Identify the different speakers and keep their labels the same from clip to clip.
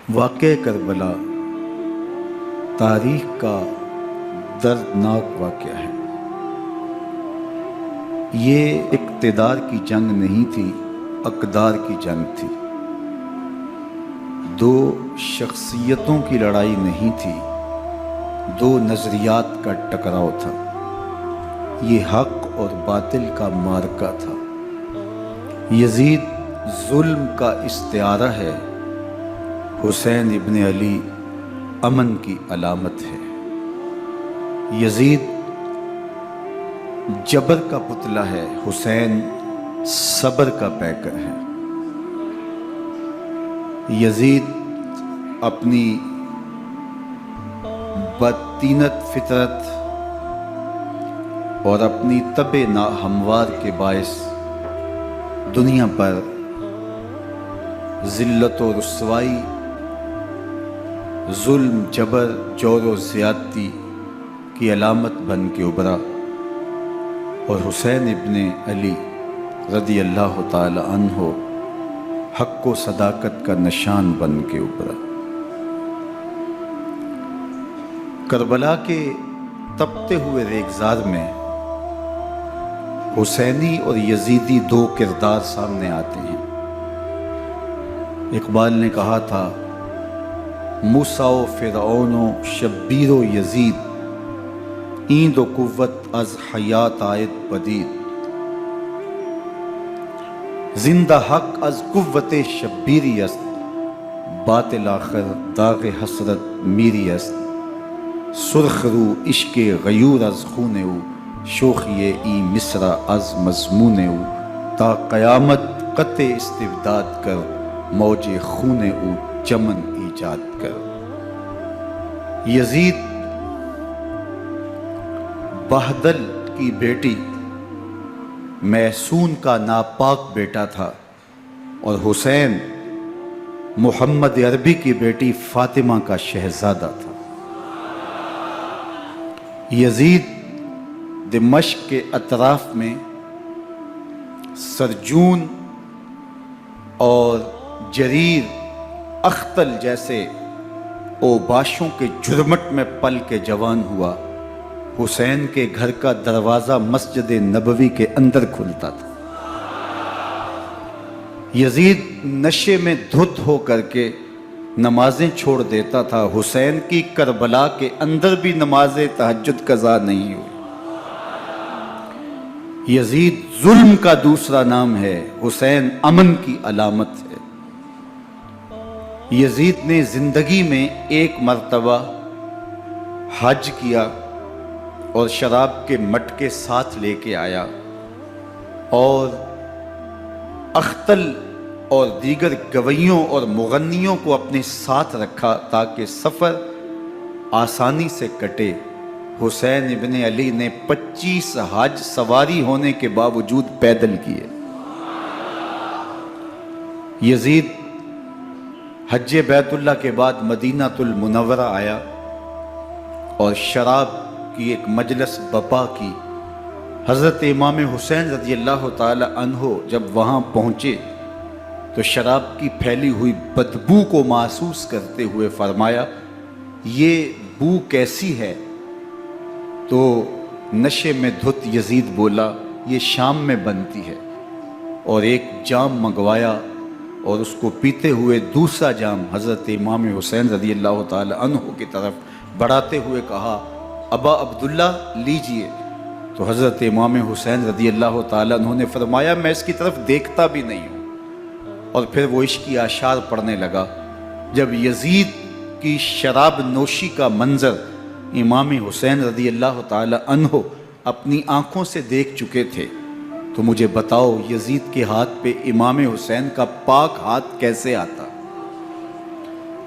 Speaker 1: واقعہ کربلا تاریخ کا دردناک واقعہ ہے۔ یہ اقتدار کی جنگ نہیں تھی، اقدار کی جنگ تھی۔ دو شخصیتوں کی لڑائی نہیں تھی، دو نظریات کا ٹکراؤ تھا۔ یہ حق اور باطل کا معرکہ تھا۔ یزید ظلم کا استعارہ ہے، حسین ابن علی امن کی علامت ہے۔ یزید جبر کا پتلا ہے، حسین صبر کا پیکر ہے۔ یزید اپنی بدطینت فطرت اور اپنی طب ناہموار کے باعث دنیا پر ذلت و رسوائی، ظلم، جبر، جور و زیادتی کی علامت بن کے ابھرا، اور حسین ابن علی رضی اللہ تعالی عنہ حق و صداقت کا نشان بن کے ابھرا۔ کربلا کے تپتے ہوئے ریگزار میں حسینی اور یزیدی دو کردار سامنے آتے ہیں۔ اقبال نے کہا تھا، موسیٰ و فرعون و شبیر و یزید، ایند و قوت از حیات آید پدید، زندہ حق از قوت شبیری است، باطل آخر داغ حسرت میری است، سرخ رو عشق غیور از خون او، شوخی ای مصرع از مضمون او، تا قیامت قطع استبداد کر، موج خون او چمن ایجاد کر۔ یزید بہدل کی بیٹی محسون کا ناپاک بیٹا تھا، اور حسین محمد عربی کی بیٹی فاطمہ کا شہزادہ تھا۔ یزید دمشق کے اطراف میں سرجون اور جریر، اختل جیسے اوباشوں کے جرمٹ میں پل کے جوان ہوا۔ حسین کے گھر کا دروازہ مسجد نبوی کے اندر کھلتا تھا۔ یزید نشے میں دھت ہو کر کے نمازیں چھوڑ دیتا تھا۔ حسین کی کربلا کے اندر بھی نماز تہجد قضا نہیں ہوئی۔ یزید ظلم کا دوسرا نام ہے، حسین امن کی علامت ہے۔ یزید نے زندگی میں ایک مرتبہ حج کیا اور شراب کے مٹکے ساتھ لے کے آیا، اور اختل اور دیگر گویوں اور مغنیوں کو اپنے ساتھ رکھا تاکہ سفر آسانی سے کٹے۔ حسین ابن علی نے 25 حج سواری ہونے کے باوجود پیدل کیے۔ یزید حج بیت اللہ کے بعد مدینہ المنورہ آیا اور شراب کی ایک مجلس بپا کی۔ حضرت امام حسین رضی اللہ تعالی عنہ جب وہاں پہنچے تو شراب کی پھیلی ہوئی بدبو کو محسوس کرتے ہوئے فرمایا، یہ بو کیسی ہے؟ تو نشے میں دھت یزید بولا، یہ شام میں بنتی ہے، اور ایک جام منگوایا اور اس کو پیتے ہوئے دوسرا جام حضرت امام حسین رضی اللہ تعالی عنہ کی طرف بڑھاتے ہوئے کہا، ابا عبداللہ لیجئے۔ تو حضرت امام حسین رضی اللہ تعالی عنہ نے فرمایا، میں اس کی طرف دیکھتا بھی نہیں ہوں، اور پھر وہ عشقی اشعار پڑھنے لگا۔ جب یزید کی شراب نوشی کا منظر امام حسین رضی اللہ تعالی عنہ اپنی آنکھوں سے دیکھ چکے تھے، تو مجھے بتاؤ یزید کے ہاتھ پہ امام حسین کا پاک ہاتھ کیسے آتا؟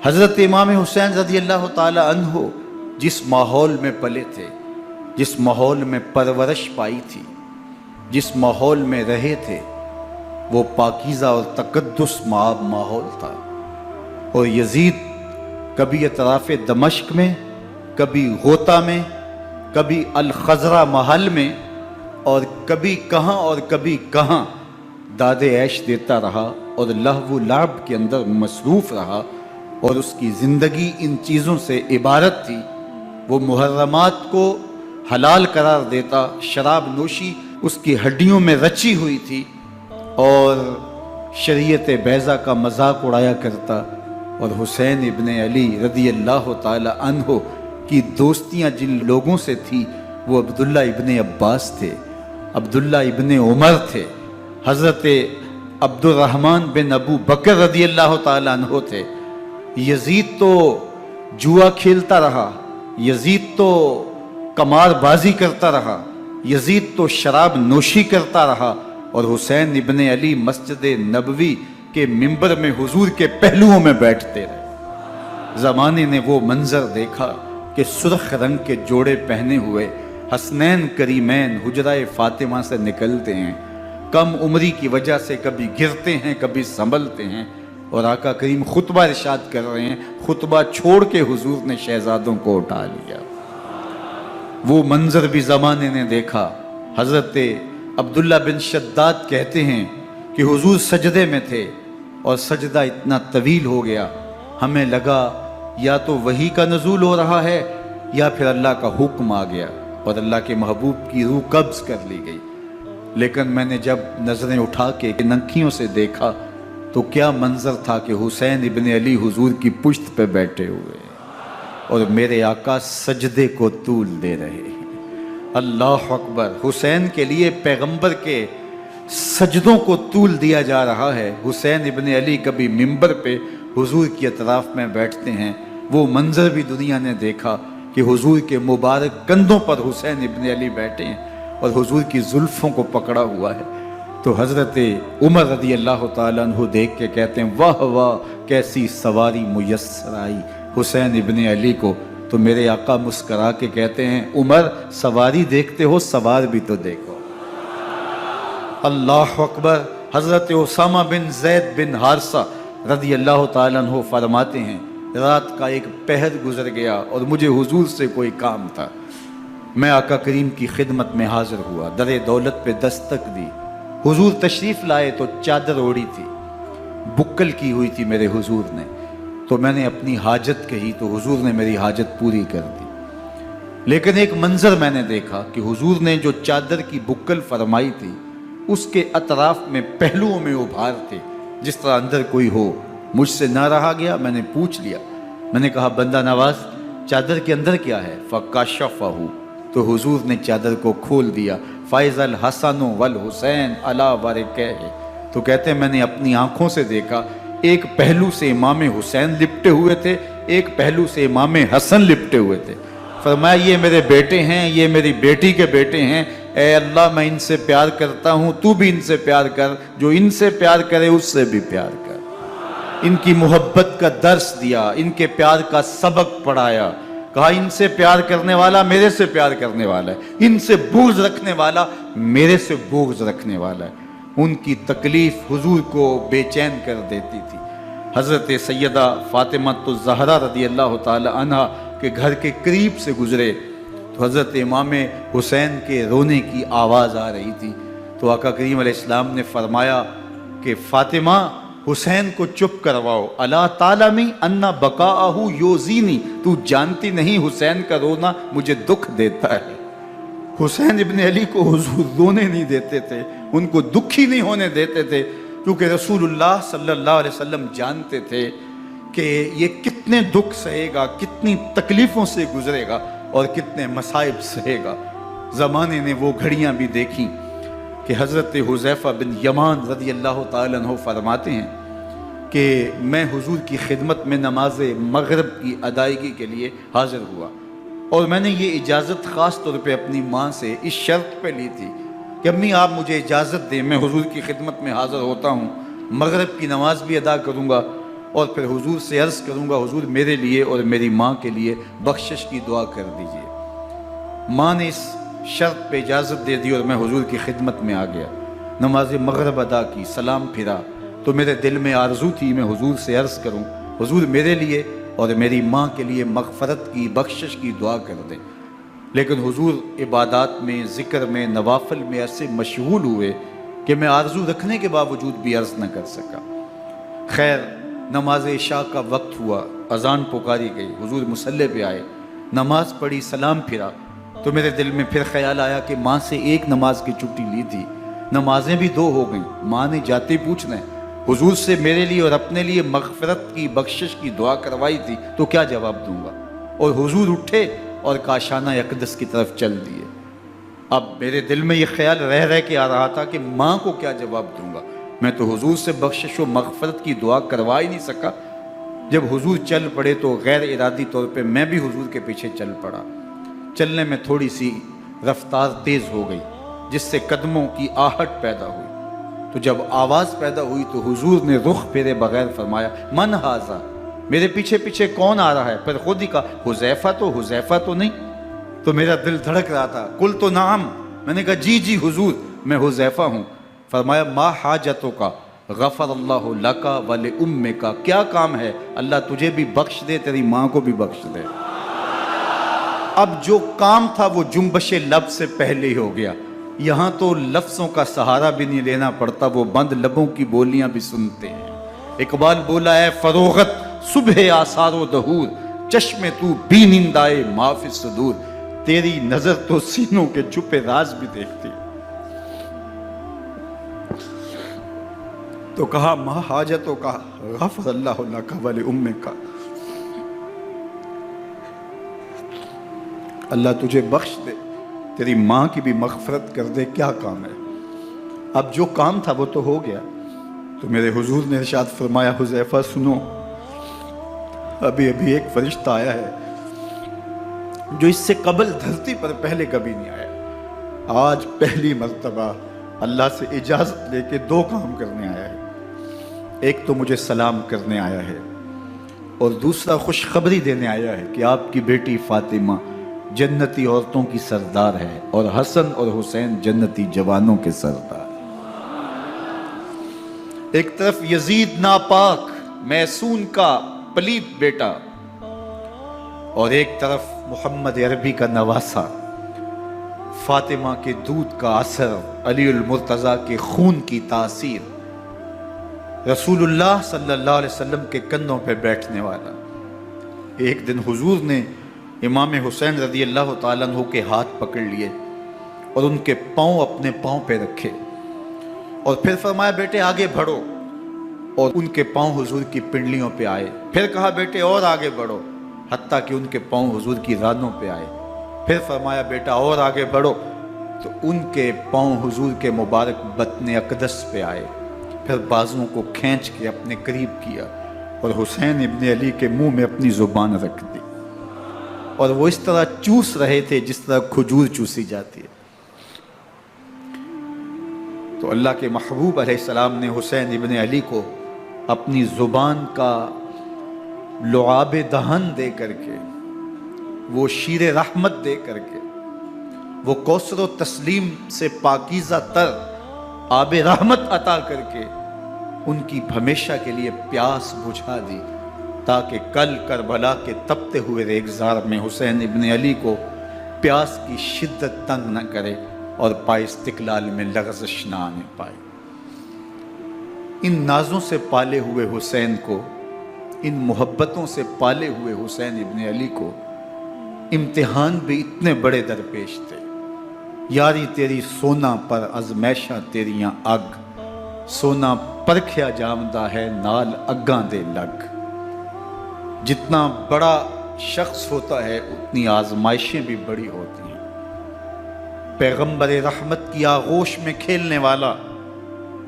Speaker 1: حضرت امام حسین رضی اللہ تعالی عنہ جس ماحول میں پلے تھے، جس ماحول میں پرورش پائی تھی، جس ماحول میں رہے تھے، وہ پاکیزہ اور تقدس مآب ماحول تھا۔ اور یزید کبھی اطراف دمشق میں، کبھی غوطہ میں، کبھی الخضرہ محل میں، اور کبھی کہاں داد عیش دیتا رہا اور لہو و لعب کے اندر مصروف رہا، اور اس کی زندگی ان چیزوں سے عبارت تھی۔ وہ محرمات کو حلال قرار دیتا، شراب نوشی اس کی ہڈیوں میں رچی ہوئی تھی، اور شریعت بیضا کا مذاق اڑایا کرتا۔ اور حسین ابن علی رضی اللہ تعالی عنہ کی دوستیاں جن لوگوں سے تھی وہ عبداللہ ابن عباس تھے، عبداللہ ابن عمر تھے، حضرت عبد الرحمن بن ابو بکر رضی اللہ تعالی عنہ تھے۔ یزید تو جوا کھیلتا رہا، یزید تو قمار بازی کرتا رہا، یزید تو شراب نوشی کرتا رہا، اور حسین ابن علی مسجد نبوی کے ممبر میں حضور کے پہلوؤں میں بیٹھتے رہے۔ زمانے نے وہ منظر دیکھا کہ سرخ رنگ کے جوڑے پہنے ہوئے حسنین کریمین حجرہ فاطمہ سے نکلتے ہیں، کم عمری کی وجہ سے کبھی گرتے ہیں کبھی سنبھلتے ہیں، اور آقا کریم خطبہ ارشاد کر رہے ہیں، خطبہ چھوڑ کے حضور نے شہزادوں کو اٹھا لیا۔ وہ منظر بھی زمانے نے دیکھا۔ حضرت عبداللہ بن شداد کہتے ہیں کہ حضور سجدے میں تھے اور سجدہ اتنا طویل ہو گیا، ہمیں لگا یا تو وحی کا نزول ہو رہا ہے یا پھر اللہ کا حکم آ گیا اور اللہ کے محبوب کی روح قبض کر لی گئی۔ لیکن میں نے جب نظریں اٹھا کے ننکیوں سے دیکھا تو کیا منظر تھا کہ حسین ابن علی حضور کی پشت پہ بیٹھے ہوئے اور میرے آقا سجدے کو طول دے رہے ہیں۔ اللہ اکبر! حسین کے لیے پیغمبر کے سجدوں کو طول دیا جا رہا ہے۔ حسین ابن علی کبھی ممبر پہ حضور کی اطراف میں بیٹھتے ہیں، وہ منظر بھی دنیا نے دیکھا کہ حضور کے مبارک کندھوں پر حسین ابن علی بیٹھے ہیں اور حضور کی زلفوں کو پکڑا ہوا ہے۔ تو حضرت عمر رضی اللہ تعالیٰ عنہ دیکھ کے کہتے ہیں واہ واہ کیسی سواری میسر آئی حسین ابن علی کو۔ تو میرے آقا مسکرا کے کہتے ہیں عمر سواری دیکھتے ہو سوار بھی تو دیکھو۔ اللہ اکبر! حضرت اسامہ بن زید بن حارثہ رضی اللہ تعالیٰ عنہ فرماتے ہیں رات کا ایک پہر گزر گیا اور مجھے حضور سے کوئی کام تھا، میں آقا کریم کی خدمت میں حاضر ہوا، در دولت پہ دستک دی، حضور تشریف لائے تو چادر اوڑھی تھی، بکل کی ہوئی تھی میرے حضور نے، تو میں نے اپنی حاجت کہی تو حضور نے میری حاجت پوری کر دی۔ لیکن ایک منظر میں نے دیکھا کہ حضور نے جو چادر کی بکل فرمائی تھی اس کے اطراف میں پہلوؤں میں ابھار تھے جس طرح اندر کوئی ہو۔ مجھ سے نہ رہا گیا، میں نے پوچھ لیا، میں نے کہا بندہ نواز چادر کے اندر کیا ہے؟ فَكَشَفَهُ، تو حضور نے چادر کو کھول دیا۔ فَإِذَا الْحَسَنُ وَالْحُسَيْنُ عَلَىٰ وَرِكَيْهِ، تو کہتے ہیں میں نے اپنی آنکھوں سے دیکھا ایک پہلو سے امام حسین لپٹے ہوئے تھے، ایک پہلو سے امام حسن لپٹے ہوئے تھے۔ فرمایا یہ میرے بیٹے ہیں، یہ میری بیٹی کے بیٹے ہیں، اے اللہ میں ان سے پیار کرتا ہوں، تو بھی ان سے پیار کر، جو ان سے پیار کرے اس سے بھی پیار کر۔ ان کی محبت کا درس دیا، ان کے پیار کا سبق پڑھایا، کہا ان سے پیار کرنے والا میرے سے پیار کرنے والا ہے، ان سے بغض رکھنے والا میرے سے بغض رکھنے والا ہے۔ ان کی تکلیف حضور کو بے چین کر دیتی تھی۔ حضرت سیدہ فاطمہ الزہرا رضی اللہ تعالی عنہ کے گھر کے قریب سے گزرے تو حضرت امام حسین کے رونے کی آواز آ رہی تھی، تو آقا کریم علیہ السلام نے فرمایا کہ فاطمہ حسین کو چپ کرواؤ، الا تعلمی ان بقاءہ یوزینی، تو جانتی نہیں حسین کا رونا مجھے دکھ دیتا ہے۔ حسین ابن علی کو حضور رونے نہیں دیتے تھے، ان کو دکھی نہیں ہونے دیتے تھے، کیونکہ رسول اللہ صلی اللہ علیہ وسلم جانتے تھے کہ یہ کتنے دکھ سہے گا، کتنی تکلیفوں سے گزرے گا اور کتنے مصائب سہے گا۔ زمانے نے وہ گھڑیاں بھی دیکھیں کہ حضرت حذیفہ بن یمان رضی اللہ تعالیٰ عنہ فرماتے ہیں کہ میں حضور کی خدمت میں نماز مغرب کی ادائیگی کے لیے حاضر ہوا، اور میں نے یہ اجازت خاص طور پہ اپنی ماں سے اس شرط پہ لی تھی کہ امی آپ مجھے اجازت دیں، میں حضور کی خدمت میں حاضر ہوتا ہوں، مغرب کی نماز بھی ادا کروں گا اور پھر حضور سے عرض کروں گا حضور میرے لیے اور میری ماں کے لیے بخشش کی دعا کر دیجئے۔ ماں نے اس شرط پہ اجازت دے دی اور میں حضور کی خدمت میں آ گیا، نماز مغرب ادا کی، سلام پھرا تو میرے دل میں آرزو تھی میں حضور سے عرض کروں حضور میرے لیے اور میری ماں کے لیے مغفرت کی بخشش کی دعا کر دیں، لیکن حضور عبادات میں ذکر میں نوافل میں ایسے مشغول ہوئے کہ میں آرزو رکھنے کے باوجود بھی عرض نہ کر سکا۔ خیر نماز عشاء کا وقت ہوا، اذان پکاری گئی، حضور مصلی پہ آئے، نماز پڑھی، سلام پھرا، تو میرے دل میں پھر خیال آیا کہ ماں سے ایک نماز کی چھٹی لی تھی، نمازیں بھی 2 ہو گئیں، ماں نے جاتے پوچھنا ہے حضور سے میرے لیے اور اپنے لیے مغفرت کی، بخشش کی دعا کروائی تھی، تو کیا جواب دوں گا؟ اور حضور اٹھے اور کاشانہ اقدس کی طرف چل دیے۔ اب میرے دل میں یہ خیال رہ کے آ رہا تھا کہ ماں کو کیا جواب دوں گا؟ میں تو حضور سے بخشش و مغفرت کی دعا کروا ہی نہیں سکا۔ جب حضور چل پڑے تو غیر ارادی طور پہ میں بھی حضور کے پیچھے چل پڑا۔ چلنے میں تھوڑی سی رفتار تیز ہو گئی، جس سے قدموں کی آہٹ پیدا ہوئی۔ تو جب آواز پیدا ہوئی تو حضور نے رخ پھیرے بغیر فرمایا، من ھذا، میرے پیچھے پیچھے کون آ رہا ہے؟ پھر خود ہی کہا، حذیفہ تو نہیں؟ تو میرا دل دھڑک رہا تھا، قل تو نعم، میں نے کہا جی حضور میں حذیفہ ہوں۔ فرمایا، ما حاجتک غفر اللہ لک ولامک، کیا کام ہے؟ اللہ تجھے بھی بخش دے، تیری ماں کو بھی بخش دے۔ اب جو کام تھا وہ جنبش لب سے پہلے ہی ہو گیا، یہاں تو لفظوں کا سہارا بھی نہیں لینا پڑتا، وہ بند لبوں کی بولیاں بھی سنتے ہیں۔ اقبال بولا ہے، فروغت صبح آثار و دہور، چشم تو بینندائے ما فی الصدور، تیری نظر تو سینوں کے چھپے راز بھی دیکھتی۔ تو کہا، ما حاجتوں کا غفر اللہ لک ولامک، اللہ تجھے بخش دے، تیری ماں کی بھی مغفرت کر دے، کیا کام ہے؟ اب جو کام تھا وہ تو ہو گیا۔ تو میرے حضور نے ارشاد فرمایا، حذیفہ سنو، ابھی ایک فرشتہ آیا ہے جو اس سے قبل دھرتی پر پہلے کبھی نہیں آیا، آج پہلی مرتبہ اللہ سے اجازت لے کے 2 کام کرنے آیا ہے۔ ایک تو مجھے سلام کرنے آیا ہے، اور دوسرا خوشخبری دینے آیا ہے کہ آپ کی بیٹی فاطمہ جنتی عورتوں کی سردار ہے، اور حسن اور حسین جنتی جوانوں کے سردار۔ ایک طرف یزید ناپاک میسون کا پلیت بیٹا، اور ایک طرف محمد عربی کا نواسا، فاطمہ کے دودھ کا اثر، علی المرتضیٰ کے خون کی تاثیر، رسول اللہ صلی اللہ علیہ وسلم کے کندھوں پہ بیٹھنے والا۔ ایک دن حضور نے امام حسین رضی اللہ تعالیٰ عنہ کے ہاتھ پکڑ لیے اور ان کے پاؤں اپنے پاؤں پہ رکھے، اور پھر فرمایا، بیٹے آگے بڑھو، اور ان کے پاؤں حضور کی پنڈلیوں پہ آئے۔ پھر کہا، بیٹے اور آگے بڑھو، حتیٰ کہ ان کے پاؤں حضور کی رانوں پہ آئے۔ پھر فرمایا، بیٹا اور آگے بڑھو، تو ان کے پاؤں حضور کے مبارک بطن اقدس پہ آئے۔ پھر بازوؤں کو کھینچ کے اپنے قریب کیا اور حسین ابن علی کے منہ میں اپنی زبان رکھ دی، اور وہ اس طرح چوس رہے تھے جس طرح کھجور چوسی جاتی ہے۔ تو اللہ کے محبوب علیہ السلام نے حسین ابن علی کو اپنی زبان کا لعاب دہن دے کر کے، وہ شیر رحمت دے کر کے، وہ کوثر و تسلیم سے پاکیزہ تر آب رحمت عطا کر کے ان کی ہمیشہ کے لیے پیاس بجھا دی، تاکہ کل کربلا کے تپتے ہوئے ریگزار میں حسین ابن علی کو پیاس کی شدت تنگ نہ کرے اور پائے استقلال میں لغزش نہ آنے پائے۔ ان نازوں سے پالے ہوئے حسین کو، ان محبتوں سے پالے ہوئے حسین ابن علی کو امتحان بھی اتنے بڑے درپیش تھے۔ یاری تیری سونا پر ازمیشہ تیریاں اگ، سونا پرکھیا جامدہ ہے نال اگاں دے لگ۔ جتنا بڑا شخص ہوتا ہے اتنی آزمائشیں بھی بڑی ہوتی ہیں۔ پیغمبر رحمت کی آغوش میں کھیلنے والا،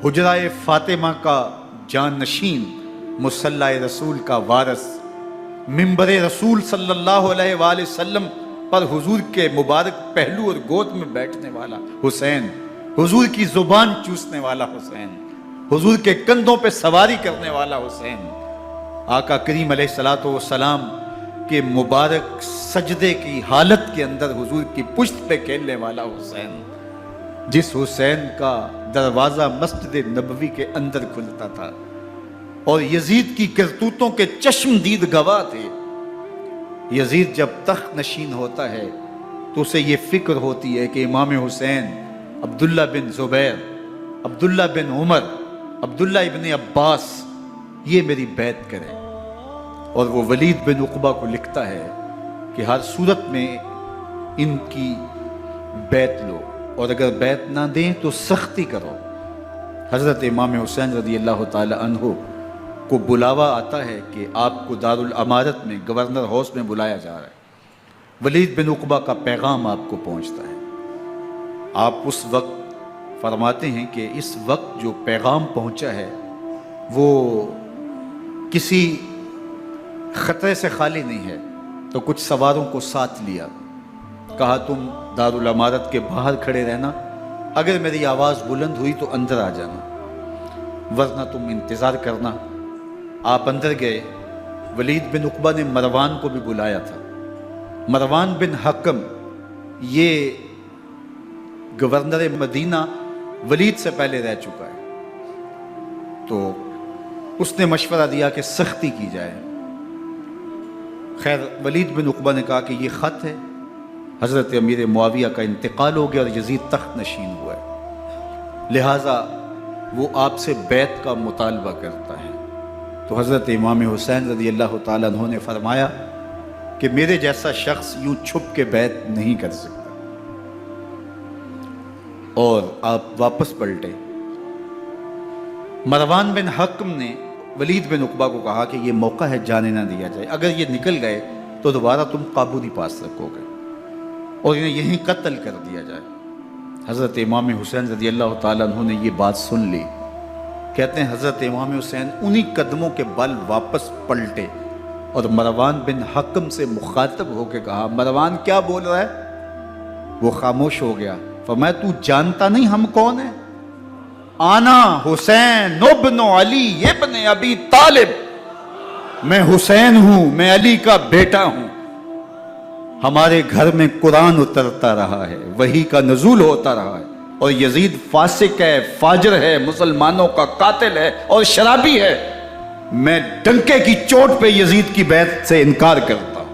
Speaker 1: حجرہ فاطمہ کا جانشین، مصلی رسول کا وارث، منبر رسول صلی اللہ علیہ وآلہ وسلم پر حضور کے مبارک پہلو اور گود میں بیٹھنے والا حسین، حضور کی زبان چوسنے والا حسین، حضور کے کندھوں پہ سواری کرنے والا حسین، آقا کریم علیہ الصلوۃ والسلام کے مبارک سجدے کی حالت کے اندر حضور کی پشت پہ کھیلنے والا حسین، جس حسین کا دروازہ مسجد نبوی کے اندر کھلتا تھا اور یزید کی کرتوتوں کے چشم دید گواہ تھے۔ یزید جب تخت نشین ہوتا ہے تو اسے یہ فکر ہوتی ہے کہ امام حسین عبداللہ بن زبیر، عبداللہ بن عمر، عبداللہ ابن عباس یہ میری بیعت کرے۔ اور وہ ولید بن عقبہ کو لکھتا ہے کہ ہر صورت میں ان کی بیعت لو، اور اگر بیعت نہ دیں تو سختی کرو۔ حضرت امام حسین رضی اللہ تعالی عنہ کو بلاوا آتا ہے کہ آپ کو دارالامارت میں گورنر ہاؤس میں بلایا جا رہا ہے۔ ولید بن عقبہ کا پیغام آپ کو پہنچتا ہے۔ آپ اس وقت فرماتے ہیں کہ اس وقت جو پیغام پہنچا ہے وہ کسی خطرے سے خالی نہیں ہے، تو کچھ سواروں کو ساتھ لیا، کہا تم دارالامارت کے باہر کھڑے رہنا، اگر میری آواز بلند ہوئی تو اندر آ جانا، ورنہ تم انتظار کرنا۔ آپ اندر گئے۔ ولید بن عقبہ نے مروان کو بھی بلایا تھا۔ مروان بن حکم یہ گورنر مدینہ ولید سے پہلے رہ چکا ہے، تو اس نے مشورہ دیا کہ سختی کی جائے۔ خیر ولید بن عقبہ نے کہا کہ یہ خط ہے، حضرت امیر معاویہ کا انتقال ہو گیا اور یزید تخت نشین ہوا ہے، لہٰذا وہ آپ سے بیعت کا مطالبہ کرتا ہے۔ تو حضرت امام حسین رضی اللہ تعالیٰ عنہ نے فرمایا کہ میرے جیسا شخص یوں چھپ کے بیعت نہیں کر سکتا، اور آپ واپس پلٹے۔ مروان بن حکم نے ولید بن عقبہ کو کہا کہ یہ موقع ہے، جانے نہ دیا جائے، اگر یہ نکل گئے تو دوبارہ تم قابو نہیں پا سکو گے، اور انہیں یہیں قتل کر دیا جائے۔ حضرت امام حسین رضی اللہ تعالیٰ عنہ نے یہ بات سن لی۔ کہتے ہیں حضرت امام حسین انہی قدموں کے بل واپس پلٹے اور مروان بن حکم سے مخاطب ہو کے کہا، مروان کیا بول رہا ہے؟ وہ خاموش ہو گیا۔ فرمایا تو جانتا نہیں ہم کون ہیں؟ آنا حسین ابن علی ابن ابی طالب، میں حسین ہوں، میں علی کا بیٹا ہوں، ہمارے گھر میں قرآن اترتا رہا ہے، وحی کا نزول ہوتا رہا ہے، اور یزید فاسق ہے، فاجر ہے، مسلمانوں کا قاتل ہے اور شرابی ہے، میں ڈنکے کی چوٹ پہ یزید کی بیعت سے انکار کرتا ہوں۔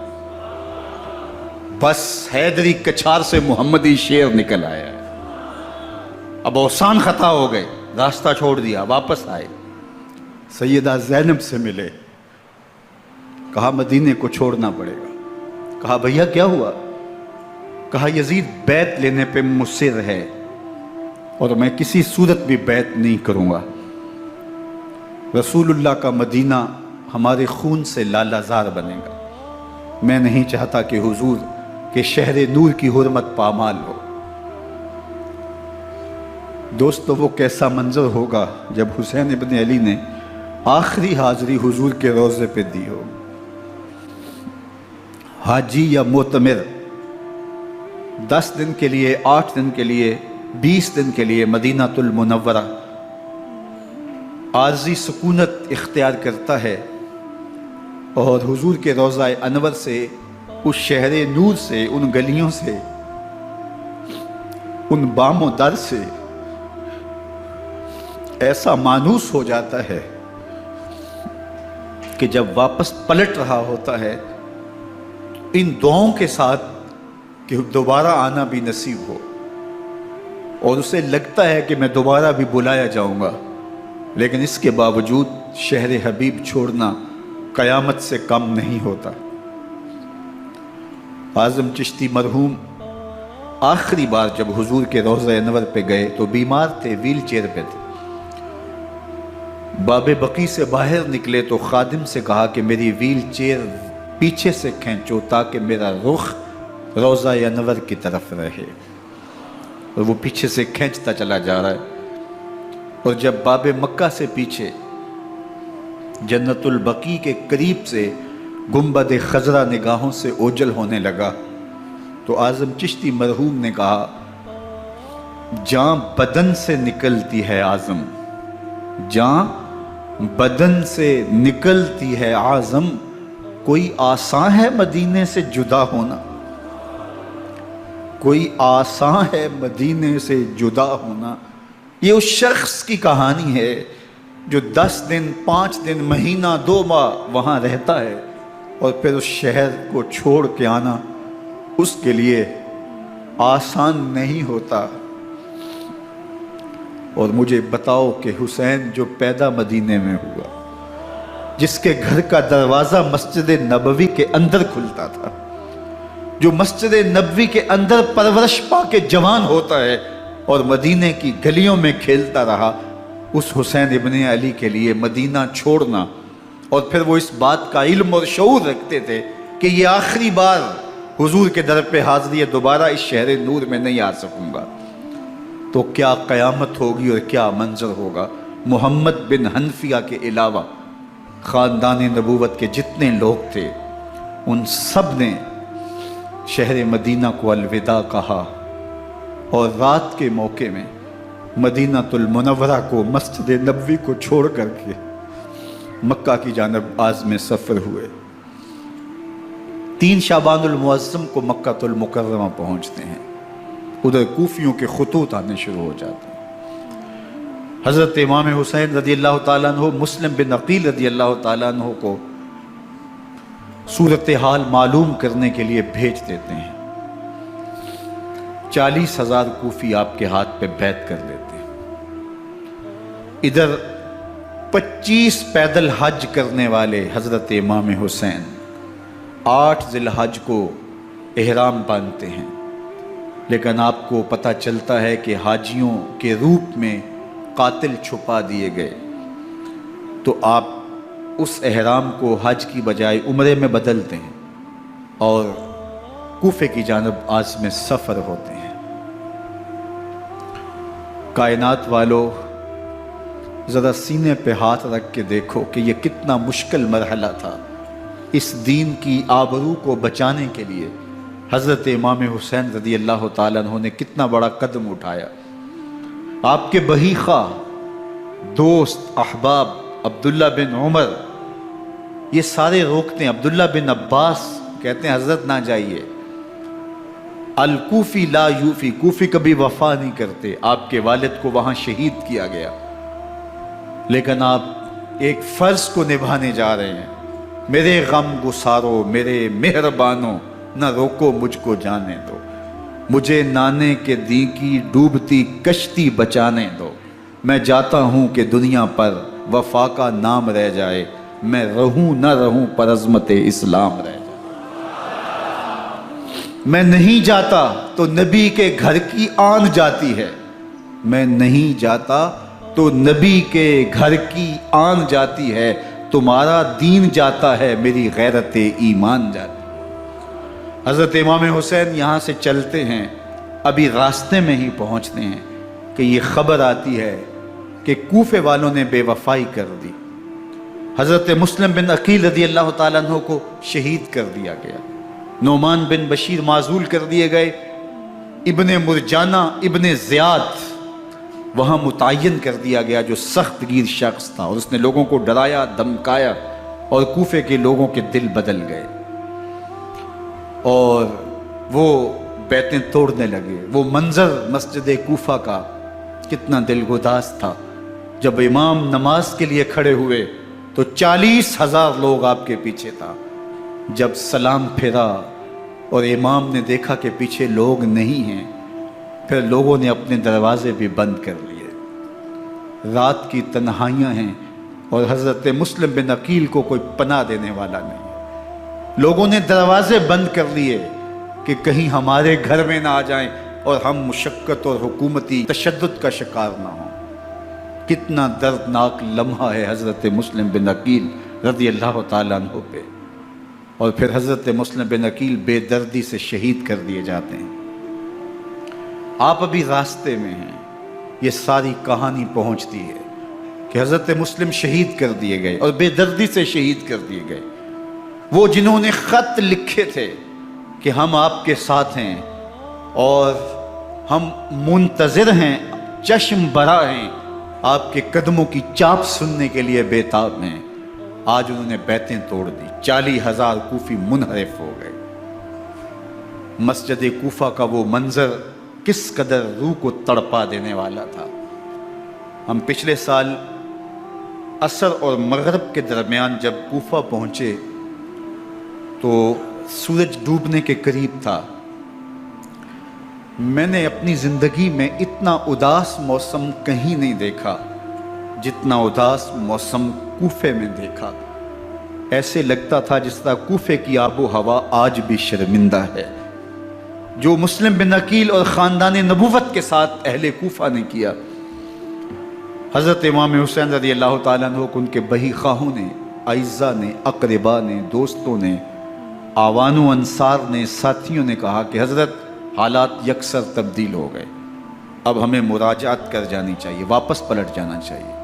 Speaker 1: بس حیدری کچھار سے محمدی شیر نکل آیا ہے۔ اب اوسان خطا ہو گئے، راستہ چھوڑ دیا، واپس آئے، سیدہ زینب سے ملے، کہا مدینے کو چھوڑنا پڑے گا۔ کہا بھیا کیا ہوا؟ کہا یزید بیعت لینے پہ مصر ہے اور میں کسی صورت بھی بیعت نہیں کروں گا۔ رسول اللہ کا مدینہ ہمارے خون سے لالہ زار بنے گا، میں نہیں چاہتا کہ حضور کے شہر نور کی حرمت پامال ہو۔ دوستو وہ کیسا منظر ہوگا جب حسین ابن علی نے آخری حاضری حضور کے روضے پہ دی ہو۔ حاجی یا معتمر 10 دن کے لیے، 8 دن کے لیے، 20 دن کے لیے مدینہ المنورہ عارضی سکونت اختیار کرتا ہے، اور حضور کے روضہ انور سے، اس شہر نور سے، ان گلیوں سے، ان بام و در سے ایسا مانوس ہو جاتا ہے کہ جب واپس پلٹ رہا ہوتا ہے ان دعاؤں کے ساتھ کہ دوبارہ آنا بھی نصیب ہو، اور اسے لگتا ہے کہ میں دوبارہ بھی بلایا جاؤں گا، لیکن اس کے باوجود شہر حبیب چھوڑنا قیامت سے کم نہیں ہوتا۔ اعظم چشتی مرحوم آخری بار جب حضور کے روضہ انور پہ گئے تو بیمار تھے، ویل چیئر پہ تھے۔ باب بقی سے باہر نکلے تو خادم سے کہا کہ میری ویل چیئر پیچھے سے کھینچو تاکہ میرا رخ روضہ انور کی طرف رہے، اور وہ پیچھے سے کھینچتا چلا جا رہا ہے، اور جب باب مکہ سے پیچھے جنت البقیع کے قریب سے گنبد خضرا نگاہوں سے اوجل ہونے لگا تو اعظم چشتی مرحوم نے کہا، جان بدن سے نکلتی ہے اعظم، جان بدن سے نکلتی ہے اعظم، کوئی آسان ہے مدینے سے جدا ہونا، کوئی آسان ہے مدینے سے جدا ہونا۔ یہ اس شخص کی کہانی ہے جو 10 دن، 5 دن، مہینہ، 2 ماہ وہاں رہتا ہے، اور پھر اس شہر کو چھوڑ کے آنا اس کے لیے آسان نہیں ہوتا۔ اور مجھے بتاؤ کہ حسین جو پیدا مدینے میں ہوا، جس کے گھر کا دروازہ مسجد نبوی کے اندر کھلتا تھا، جو مسجد نبوی کے اندر پرورش پا کے جوان ہوتا ہے اور مدینے کی گلیوں میں کھیلتا رہا، اس حسین ابن علی کے لیے مدینہ چھوڑنا، اور پھر وہ اس بات کا علم اور شعور رکھتے تھے کہ یہ آخری بار حضور کے در پہ حاضری ہے، دوبارہ اس شہر نور میں نہیں آ سکوں گا، تو کیا قیامت ہوگی اور کیا منظر ہوگا۔ محمد بن حنفیہ کے علاوہ خاندان نبوت کے جتنے لوگ تھے ان سب نے شہر مدینہ کو الوداع کہا، اور رات کے موقع میں مدینہ المنورہ کو، مسجد نبوی کو چھوڑ کر کے مکہ کی جانب عازم سفر ہوئے۔ 3 شعبان المعظم کو مکہ المکرمہ پہنچتے ہیں، ادھر کوفیوں کے خطوط آنے شروع ہو جاتے ہیں۔ حضرت امام حسین رضی اللہ تعالیٰ عنہ مسلم بن عقیل رضی اللہ تعالیٰ عنہ کو صورتحال معلوم کرنے کے لیے بھیج دیتے ہیں۔ 40,000 کوفی آپ کے ہاتھ پہ بیعت کر لیتے ہیں۔ ادھر 25 پیدل حج کرنے والے حضرت امام حسین 8 ذی الحج کو احرام باندھتے ہیں، لیکن آپ کو پتہ چلتا ہے کہ حاجیوں کے روپ میں قاتل چھپا دیے گئے، تو آپ اس احرام کو حج کی بجائے عمرے میں بدلتے ہیں اور کوفے کی جانب عازم سفر ہوتے ہیں۔ کائنات والو، ذرا سینے پہ ہاتھ رکھ کے دیکھو کہ یہ کتنا مشکل مرحلہ تھا۔ اس دین کی آبرو کو بچانے کے لیے حضرت امام حسین رضی اللہ تعالیٰ عنہ نے کتنا بڑا قدم اٹھایا۔ آپ کے بہیخہ، دوست، احباب عبداللہ بن عمر یہ سارے روکتے ہیں۔ عبداللہ بن عباس کہتے ہیں حضرت نہ جائیے، الکوفی لا یوفی، کوفی کبھی وفا نہیں کرتے، آپ کے والد کو وہاں شہید کیا گیا، لیکن آپ ایک فرض کو نبھانے جا رہے ہیں۔ میرے غم گسارو، میرے مہربانوں، نہ روکو مجھ کو جانے دو، مجھے نانے کے دی کی ڈوبتی کشتی بچانے دو، میں جاتا ہوں کہ دنیا پر وفا کا نام رہ جائے، میں رہوں نہ رہوں پر عظمت اسلام رہ جائے۔ میں نہیں جاتا تو نبی کے گھر کی آن جاتی ہے، میں نہیں جاتا تو نبی کے گھر کی آن جاتی ہے، تمہارا دین جاتا ہے، میری غیرت ایمان جاتی ہے۔ حضرت امام حسین یہاں سے چلتے ہیں، ابھی راستے میں ہی پہنچتے ہیں کہ یہ خبر آتی ہے کہ کوفے والوں نے بے وفائی کر دی، حضرت مسلم بن عقیل رضی اللہ تعالیٰ عنہ کو شہید کر دیا گیا، نعمان بن بشیر معزول کر دیے گئے، ابن مرجانہ ابن زیاد وہاں متعین کر دیا گیا جو سخت گیر شخص تھا، اور اس نے لوگوں کو ڈرایا، دھمکایا، اور کوفے کے لوگوں کے دل بدل گئے اور وہ بیعتیں توڑنے لگے۔ وہ منظر مسجد کوفہ کا کتنا دل گداز تھا، جب امام نماز کے لیے کھڑے ہوئے تو 40,000 لوگ آپ کے پیچھے تھا۔ جب سلام پھیرا اور امام نے دیکھا کہ پیچھے لوگ نہیں ہیں، پھر لوگوں نے اپنے دروازے بھی بند کر لیے۔ رات کی تنہائیاں ہیں اور حضرت مسلم بن عقیل کو کوئی پناہ دینے والا نہیں، لوگوں نے دروازے بند کر لیے کہ کہیں ہمارے گھر میں نہ آ جائیں اور ہم مشقت اور حکومتی تشدد کا شکار نہ ہوں۔ کتنا دردناک لمحہ ہے حضرت مسلم بن عقیل رضی اللہ تعالیٰ عنہ پہ، اور پھر حضرت مسلم بن عقیل بے دردی سے شہید کر دیے جاتے ہیں۔ آپ ابھی راستے میں ہیں، یہ ساری کہانی پہنچتی ہے کہ حضرت مسلم شہید کر دیے گئے اور بے دردی سے شہید کر دیے گئے۔ وہ جنہوں نے خط لکھے تھے کہ ہم آپ کے ساتھ ہیں اور ہم منتظر ہیں، چشم بھرا ہیں، آپ کے قدموں کی چاپ سننے کے لیے بےتاب ہیں، آج انہوں نے بیعتیں توڑ دی۔ 40,000 کوفی منحرف ہو گئے۔ مسجد کوفہ کا وہ منظر کس قدر روح کو تڑپا دینے والا تھا۔ ہم پچھلے سال عصر اور مغرب کے درمیان جب کوفہ پہنچے تو سورج ڈوبنے کے قریب تھا۔ میں نے اپنی زندگی میں اتنا اداس موسم کہیں نہیں دیکھا جتنا اداس موسم کوفے میں دیکھا۔ ایسے لگتا تھا جس طرح کوفے کی آب و ہوا آج بھی شرمندہ ہے۔ جو مسلم بن عقیل اور خاندان نبوت کے ساتھ اہل کوفہ نے کیا، حضرت امام حسین رضی اللہ تعالیٰ عنہ کو ان کے بہی خواہوں نے، اعزاء نے، اقربا نے، دوستوں نے، آوان و انصار نے، ساتھیوں نے کہا کہ حضرت حالات یکسر تبدیل ہو گئے، اب ہمیں مراجعت کر جانی چاہیے، واپس پلٹ جانا چاہیے۔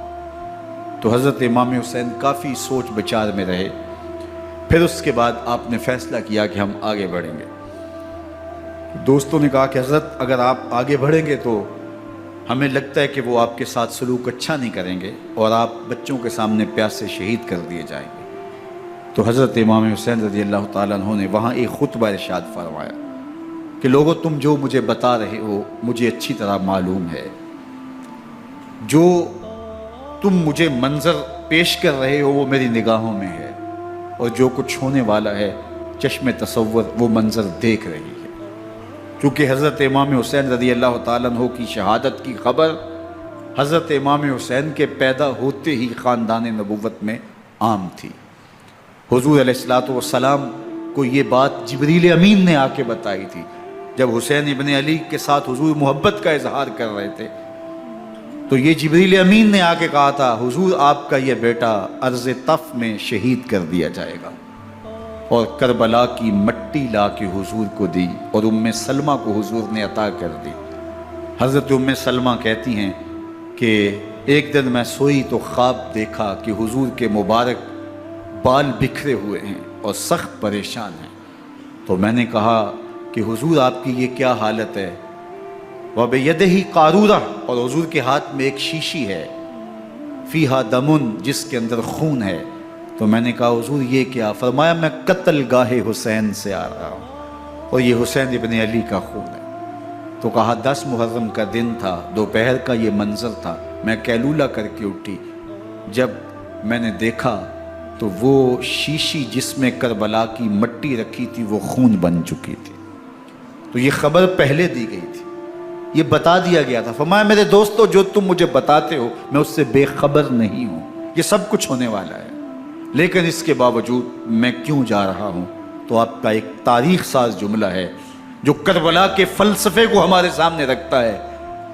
Speaker 1: تو حضرت امام حسین کافی سوچ بچار میں رہے، پھر اس کے بعد آپ نے فیصلہ کیا کہ ہم آگے بڑھیں گے۔ دوستوں نے کہا کہ حضرت اگر آپ آگے بڑھیں گے تو ہمیں لگتا ہے کہ وہ آپ کے ساتھ سلوک اچھا نہیں کریں گے اور آپ بچوں کے سامنے پیاسے شہید کر دیے جائیں گے۔ تو حضرت امام حسین رضی اللہ تعالیٰ عنہ نے وہاں ایک خطبہ ارشاد فرمایا کہ لوگو تم جو مجھے بتا رہے ہو مجھے اچھی طرح معلوم ہے، جو تم مجھے منظر پیش کر رہے ہو وہ میری نگاہوں میں ہے، اور جو کچھ ہونے والا ہے چشم تصور وہ منظر دیکھ رہی ہے۔ کیونکہ حضرت امام حسین رضی اللہ تعالیٰ عنہ کی شہادت کی خبر حضرت امام حسین کے پیدا ہوتے ہی خاندان نبوت میں عام تھی۔ حضور علیہ السلام کو یہ بات جبریل امین نے آ کے بتائی تھی جب حسین ابن علی کے ساتھ حضور محبت کا اظہار کر رہے تھے، تو یہ جبریل امین نے آ کے کہا تھا حضور آپ کا یہ بیٹا ارض طف میں شہید کر دیا جائے گا، اور کربلا کی مٹی لا کے حضور کو دی اور ام سلمہ کو حضور نے عطا کر دی۔ حضرت ام سلمہ کہتی ہیں کہ ایک دن میں سوئی تو خواب دیکھا کہ حضور کے مبارک بال بکھرے ہوئے ہیں اور سخت پریشان ہیں، تو میں نے کہا کہ حضور آپ کی یہ کیا حالت ہے؟ وَبِيَدِهِ قَارُورَةٌ، اور حضور کے ہاتھ میں ایک شیشی ہے، فِيهَا دَمٌ، جس کے اندر خون ہے۔ تو میں نے کہا حضور یہ کیا؟ فرمایا میں قتل گاہ حسین سے آ رہا ہوں اور یہ حسین ابن علی کا خون ہے۔ تو کہا 10 محرم کا دن تھا، دوپہر کا یہ منظر تھا، میں کیلولہ کر کے اٹھی، جب میں نے دیکھا تو وہ شیشی جس میں کربلا کی مٹی رکھی تھی وہ خون بن چکی تھی۔ تو یہ خبر پہلے دی گئی تھی، یہ بتا دیا گیا تھا۔ فرمایا میرے دوستو جو تم مجھے بتاتے ہو میں اس سے بے خبر نہیں ہوں، یہ سب کچھ ہونے والا ہے، لیکن اس کے باوجود میں کیوں جا رہا ہوں؟ تو آپ کا ایک تاریخ ساز جملہ ہے جو کربلا کے فلسفے کو ہمارے سامنے رکھتا ہے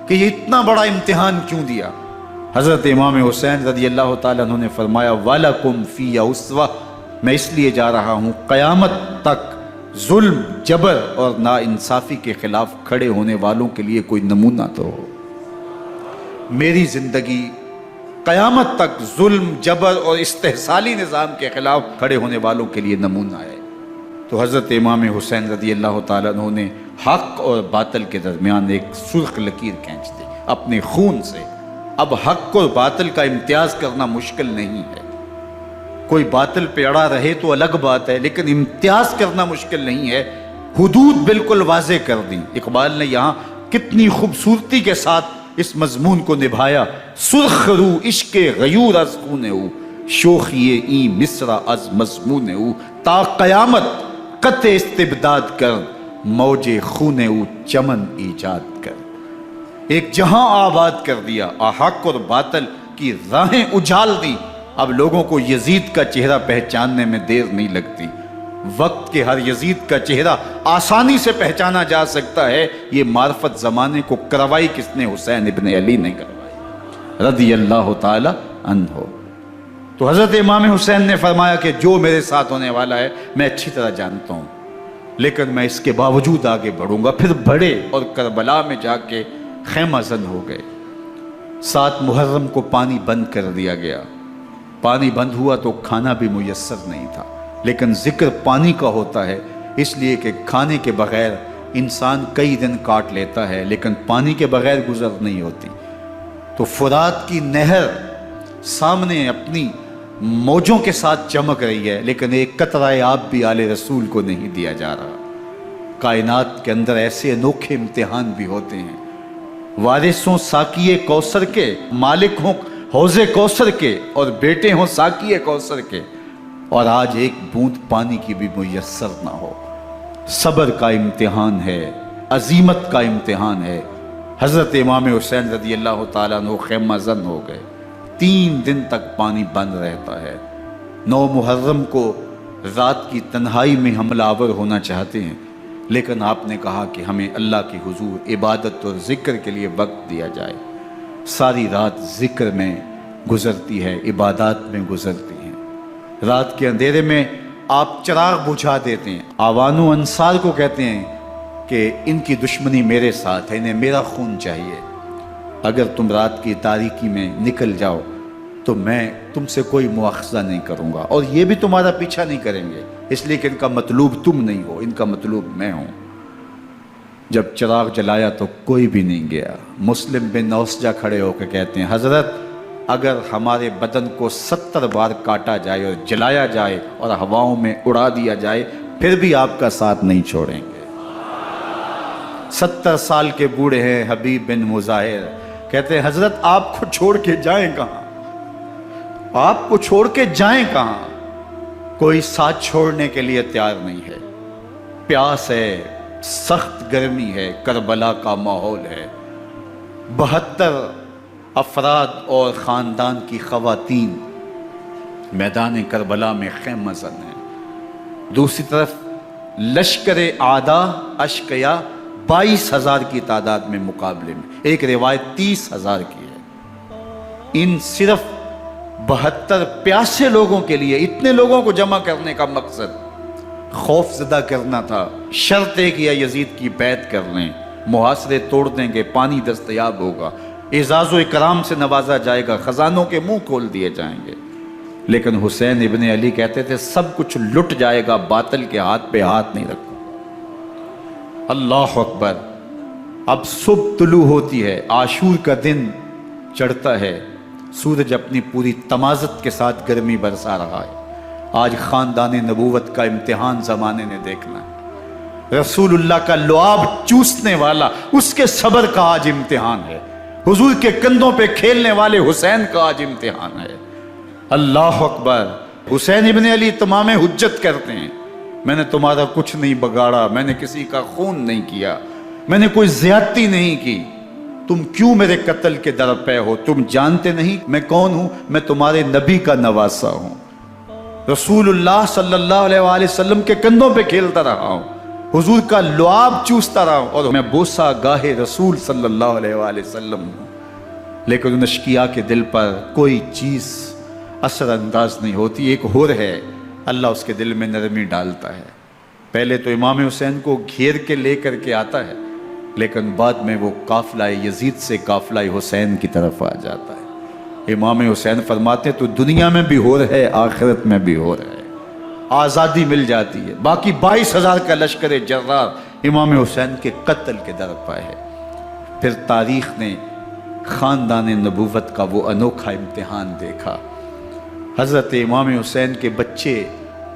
Speaker 1: کہ یہ اتنا بڑا امتحان کیوں دیا۔ حضرت امام حسین رضی اللہ تعالیٰ عنہ نے فرمایا وَلَكُمْ فِيَّ أُسْوَةٌ، میں اس لیے جا رہا ہوں قیامت تک ظلم، جبر اور ناانصافی کے خلاف کھڑے ہونے والوں کے لیے کوئی نمونہ تو ہو۔ میری زندگی قیامت تک ظلم، جبر اور استحصالی نظام کے خلاف کھڑے ہونے والوں کے لیے نمونہ ہے۔ تو حضرت امام حسین رضی اللہ تعالیٰ عنہ نے حق اور باطل کے درمیان ایک سرخ لکیر کھینچ دی اپنے خون سے۔ اب حق اور باطل کا امتیاز کرنا مشکل نہیں ہے، کوئی باطل پہ اڑا رہے تو الگ بات ہے، لیکن امتیاز کرنا مشکل نہیں ہے۔ حدود بالکل واضح کر دی۔ اقبال نے یہاں کتنی خوبصورتی کے ساتھ اس مضمون کو نبھایا۔ سرخ رو عشق غیور از خون او، شوخی ای مصرع از مضمون او، تا قیامت قطع استبداد کر، موج خون او چمن ایجاد کر۔ ایک جہاں آباد کر دیا، حق اور باطل کی راہیں اجال دی۔ اب لوگوں کو یزید کا چہرہ پہچاننے میں دیر نہیں لگتی، وقت کے ہر یزید کا چہرہ آسانی سے پہچانا جا سکتا ہے۔ یہ معرفت زمانے کو کروائی کس نے؟ حسین ابن علی نے کروائی رضی اللہ تعالی عنہ۔ تو حضرت امام حسین نے فرمایا کہ جو میرے ساتھ ہونے والا ہے میں اچھی طرح جانتا ہوں، لیکن میں اس کے باوجود آگے بڑھوں گا۔ پھر بڑھے اور کربلا میں جا کے خیمہ زن ہو گئے۔ 7 محرم کو پانی بند کر دیا گیا۔ پانی بند ہوا تو کھانا بھی میسر نہیں تھا، لیکن ذکر پانی کا ہوتا ہے اس لیے کہ کھانے کے بغیر انسان کئی دن کاٹ لیتا ہے، لیکن پانی کے بغیر گزر نہیں ہوتی۔ تو فرات کی نہر سامنے اپنی موجوں کے ساتھ چمک رہی ہے، لیکن ایک قطرہ آب بھی آل رسول کو نہیں دیا جا رہا۔ کائنات کے اندر ایسے انوکھے امتحان بھی ہوتے ہیں۔ وارث ہوں ساقی کوثر کے، مالک ہوں حوض کوثر کے، اور بیٹے ہوں ساقی کوثر کے، اور آج ایک بوند پانی کی بھی میسر نہ ہو۔ صبر کا امتحان ہے، عزیمت کا امتحان ہے۔ حضرت امام حسین رضی اللہ تعالیٰ عنہ خیمہ زن ہو گئے۔ 3 دن تک پانی بند رہتا ہے۔ 9 محرم کو رات کی تنہائی میں حملہ آور ہونا چاہتے ہیں، لیکن آپ نے کہا کہ ہمیں اللہ کے حضور عبادت اور ذکر کے لیے وقت دیا جائے۔ ساری رات ذکر میں گزرتی ہے، عبادات میں گزرتی ہیں۔ رات کے اندھیرے میں آپ چراغ بجھا دیتے ہیں۔ آوان و انصار کو کہتے ہیں کہ ان کی دشمنی میرے ساتھ ہے، انہیں میرا خون چاہیے، اگر تم رات کی تاریکی میں نکل جاؤ تو میں تم سے کوئی مواخذہ نہیں کروں گا، اور یہ بھی تمہارا پیچھا نہیں کریں گے، اس لیے کہ ان کا مطلوب تم نہیں ہو، ان کا مطلوب میں ہوں۔ جب چراغ جلایا تو کوئی بھی نہیں گیا۔ مسلم بن نوسجہ کھڑے ہو کے کہتے ہیں حضرت اگر ہمارے بدن کو 70 بار کاٹا جائے اور جلایا جائے اور ہواؤں میں اڑا دیا جائے پھر بھی آپ کا ساتھ نہیں چھوڑیں گے۔ 70 سال کے بوڑھے ہیں حبیب بن مظاہر، کہتے ہیں حضرت آپ کو چھوڑ کے جائیں کہاں، آپ کو چھوڑ کے جائیں کہاں؟ کوئی ساتھ چھوڑنے کے لیے تیار نہیں ہے، پیاس ہے، سخت گرمی ہے، کربلا کا ماحول ہے، 72 افراد اور خاندان کی خواتین میدان کربلا میں خیمہ زن ہیں۔ دوسری طرف لشکر اعداء اشقیا 22,000 کی تعداد میں مقابلے میں، ایک روایت 30,000 کی ہے۔ ان صرف 72 پیاسے لوگوں کے لیے اتنے لوگوں کو جمع کرنے کا مقصد خوف زدہ کرنا تھا۔ شرط ہے کہ یزید کی بیعت کر لیں، محاصرے توڑ دیں گے، پانی دستیاب ہوگا، اعزاز و اکرام سے نوازا جائے گا، خزانوں کے منہ کھول دیے جائیں گے۔ لیکن حسین ابن علی کہتے تھے سب کچھ لٹ جائے گا، باطل کے ہاتھ پہ ہاتھ نہیں رکھوں۔ اللہ اکبر۔ اب صبح طلوع ہوتی ہے، عاشور کا دن چڑھتا ہے، سورج اپنی پوری تمازت کے ساتھ گرمی برسا رہا ہے۔ آج خاندان نبوت کا امتحان زمانے نے دیکھنا ہے۔ رسول اللہ کا لعاب چوسنے والا اس کے صبر کا آج امتحان ہے، حضور کے کندھوں پہ کھیلنے والے حسین کا آج امتحان ہے۔ اللہ اکبر۔ حسین ابن علی تمام حجت کرتے ہیں میں نے تمہارا کچھ نہیں بگاڑا، میں نے کسی کا خون نہیں کیا، میں نے کوئی زیادتی نہیں کی، تم کیوں میرے قتل کے در پہ ہو؟ تم جانتے نہیں میں کون ہوں؟ میں تمہارے نبی کا نواسا ہوں، رسول اللہ صلی اللہ علیہ وآلہ وسلم کے کندھوں پہ کھیلتا رہا ہوں، حضور کا لعاب چوستا رہا ہوں، اور میں بوسہ گاہ رسول صلی اللہ علیہ وآلہ وسلم ہوں۔ لیکن ان اشقیاء کے دل پر کوئی چیز اثر انداز نہیں ہوتی۔ ایک ہور ہے، اللہ اس کے دل میں نرمی ڈالتا ہے۔ پہلے تو امام حسین کو گھیر کے لے کر کے آتا ہے، لیکن بعد میں وہ قافلہ یزید سے قافلہ حسین کی طرف آ جاتا ہے۔ امام حسین فرماتے ہیں تو دنیا میں بھی ہور ہے، آخرت میں بھی ہور ہے، آزادی مل جاتی ہے۔ باقی 22,000 کا لشکر جرار امام حسین کے قتل کے در پہ ہے۔ پھر تاریخ نے خاندان نبوت کا وہ انوکھا امتحان دیکھا۔ حضرت امام حسین کے بچے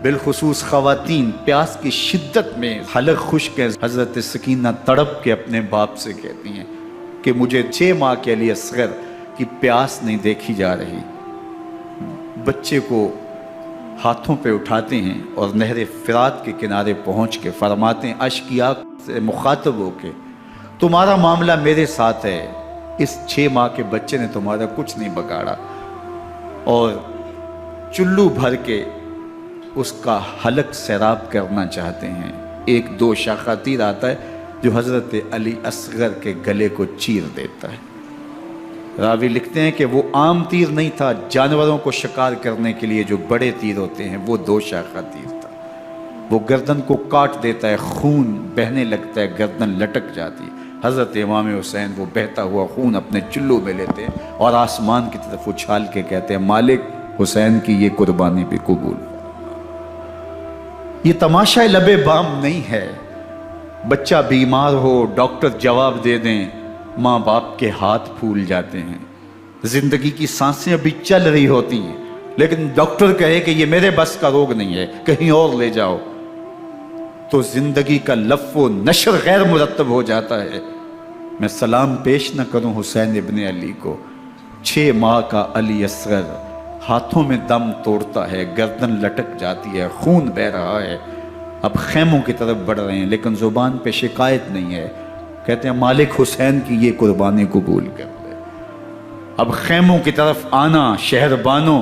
Speaker 1: بالخصوص خواتین پیاس کی شدت میں حلق خشک ہے۔ حضرت سکینہ تڑپ کے اپنے باپ سے کہتی ہیں کہ مجھے 6 ماہ کے علی اصغر کی پیاس نہیں دیکھی جا رہی۔ بچے کو ہاتھوں پہ اٹھاتے ہیں اور نہر فرات کے کنارے پہنچ کے فرماتے ہیں اشقیاء سے مخاطب ہو کے تمہارا معاملہ میرے ساتھ ہے، اس 6 ماہ کے بچے نے تمہارا کچھ نہیں بگاڑا، اور چلو بھر کے اس کا حلق سیراب کرنا چاہتے ہیں۔ ایک 2 شاخہ تیر آتا ہے جو حضرت علی اصغر کے گلے کو چیر دیتا ہے۔ راوی لکھتے ہیں کہ وہ عام تیر نہیں تھا، جانوروں کو شکار کرنے کے لیے جو بڑے تیر ہوتے ہیں وہ 2 شاخہ تیر تھا۔ وہ گردن کو کاٹ دیتا ہے، خون بہنے لگتا ہے، گردن لٹک جاتی ہے۔ حضرت امام حسین وہ بہتا ہوا خون اپنے چلو میں لیتے ہیں اور آسمان کی طرف اچھال کے کہتے ہیں مالک حسین کی یہ قربانی بھی قبول۔ یہ تماشا لب بام نہیں ہے، بچہ بیمار ہو ڈاکٹر جواب دے دیں، ماں باپ کے ہاتھ پھول جاتے ہیں، زندگی کی سانسیں ابھی چل رہی ہوتی ہیں، لیکن ڈاکٹر کہے کہ یہ میرے بس کا روگ نہیں ہے، کہیں اور لے جاؤ، تو زندگی کا لف و نشر غیر مرتب ہو جاتا ہے۔ میں سلام پیش نہ کروں حسین ابن علی کو، 6 ماہ کا علی اصغر ہاتھوں میں دم توڑتا ہے، گردن لٹک جاتی ہے، خون بہہ رہا ہے، اب خیموں کی طرف بڑھ رہے ہیں، لیکن زبان پہ شکایت نہیں ہے، کہتے ہیں مالک حسین کی یہ قربانی قبول کر لے۔ اب خیموں کی طرف آنا، شہر بانوں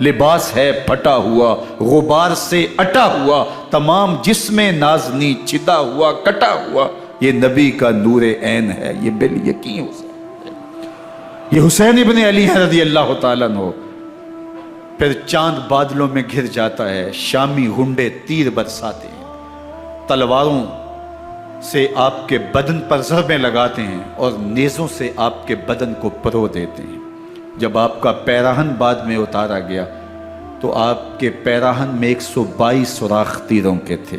Speaker 1: لباس ہے پھٹا ہوا غبار سے اٹا ہوا، تمام جسم نازنی چدا ہوا کٹا ہوا، یہ نبی کا نور عین ہے، یہ بالیقین حسین ہے، یہ حسین ابن علی ہے رضی اللہ تعالیٰ عنہ۔ پھر چاند بادلوں میں گھر جاتا ہے، شامی غنڈے تیر برساتے ہیں، تلواروں سے آپ کے بدن پر ضربیں لگاتے ہیں اور نیزوں سے آپ کے بدن کو پرو دیتے ہیں۔ جب آپ کا پیراہن بعد میں اتارا گیا تو آپ کے پیراہن میں 122 سوراخ تیروں کے تھے،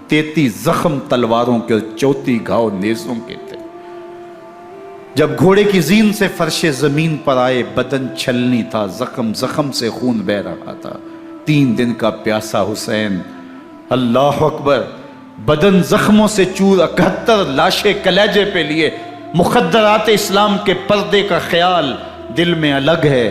Speaker 1: 33 زخم تلواروں کے اور 34 گھاؤ نیزوں کے تھے۔ جب گھوڑے کی زین سے فرش زمین پر آئے، بدن چھلنی تھا، زخم زخم سے خون بہ رہا تھا، 3 دن کا پیاسا حسین، اللہ اکبر، بدن زخموں سے چور، 71 لاشیں کلیجے پہ لیے، مخدرات اسلام کے پردے کا خیال دل میں الگ ہے،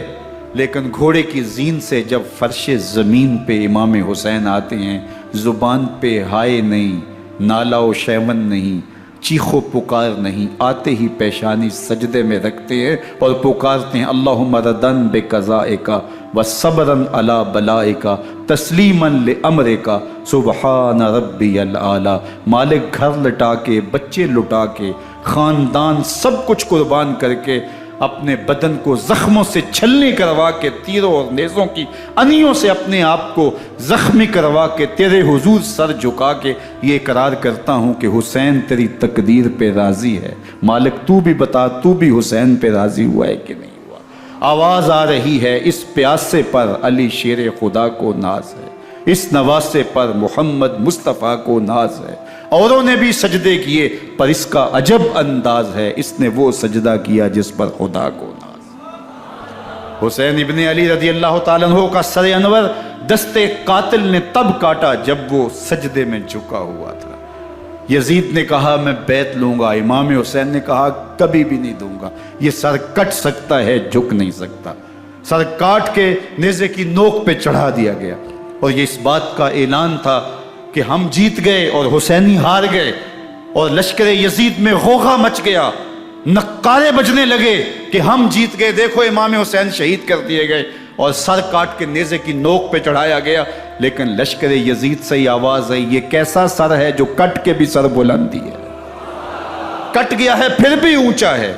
Speaker 1: لیکن گھوڑے کی زین سے جب فرش زمین پہ امام حسین آتے ہیں، زبان پہ ہائے نہیں، نالا و شیون نہیں، چیخ و پکار نہیں، آتے ہی پیشانی سجدے میں رکھتے ہیں اور پکارتے ہیں اللہم ردن بقضائک وصبرن علی بلائک تسلیما لامرک سبحان ربی الاعلی۔ مالک گھر لٹا کے، بچے لٹا کے، خاندان سب کچھ قربان کر کے، اپنے بدن کو زخموں سے چھلنی کروا کے، تیروں اور نیزوں کی انیوں سے اپنے آپ کو زخمی کروا کے، تیرے حضور سر جھکا کے یہ اقرار کرتا ہوں کہ حسین تیری تقدیر پہ راضی ہے، مالک تو بھی بتا، تو بھی حسین پہ راضی ہوا ہے کہ نہیں ہوا۔ آواز آ رہی ہے، اس پیاسے پر علی شیر خدا کو ناز ہے، اس نواسے پر محمد مصطفیٰ کو ناز ہے۔ اوروں نے بھی سجدے کیے پر اس کا عجب انداز ہے، اس نے وہ سجدہ کیا جس پر خدا کو ناز۔ حسین ابن علی رضی اللہ تعالیٰ عنہ کا سر انور دستے قاتل نے تب کاٹا جب وہ سجدے میں جھکا ہوا تھا۔ یزید نے کہا میں بیعت لوں گا، امام حسین نے کہا کبھی بھی نہیں دوں گا، یہ سر کٹ سکتا ہے جھک نہیں سکتا۔ سر کاٹ کے نیزے کی نوک پہ چڑھا دیا گیا اور یہ اس بات کا اعلان تھا کہ ہم جیت گئے اور حسینی ہار گئے، اور لشکر یزید میں غوغا مچ گیا، نقارے بجنے لگے کہ ہم جیت گئے، دیکھو امام حسین شہید کر دیے گئے، اور سر کاٹ کے نیزے کی نوک پہ چڑھایا گیا۔ لیکن لشکر یزید سے یہ آواز آئی یہ کیسا سر ہے جو کٹ کے بھی سر بلندی ہے، کٹ گیا ہے پھر بھی اونچا ہے،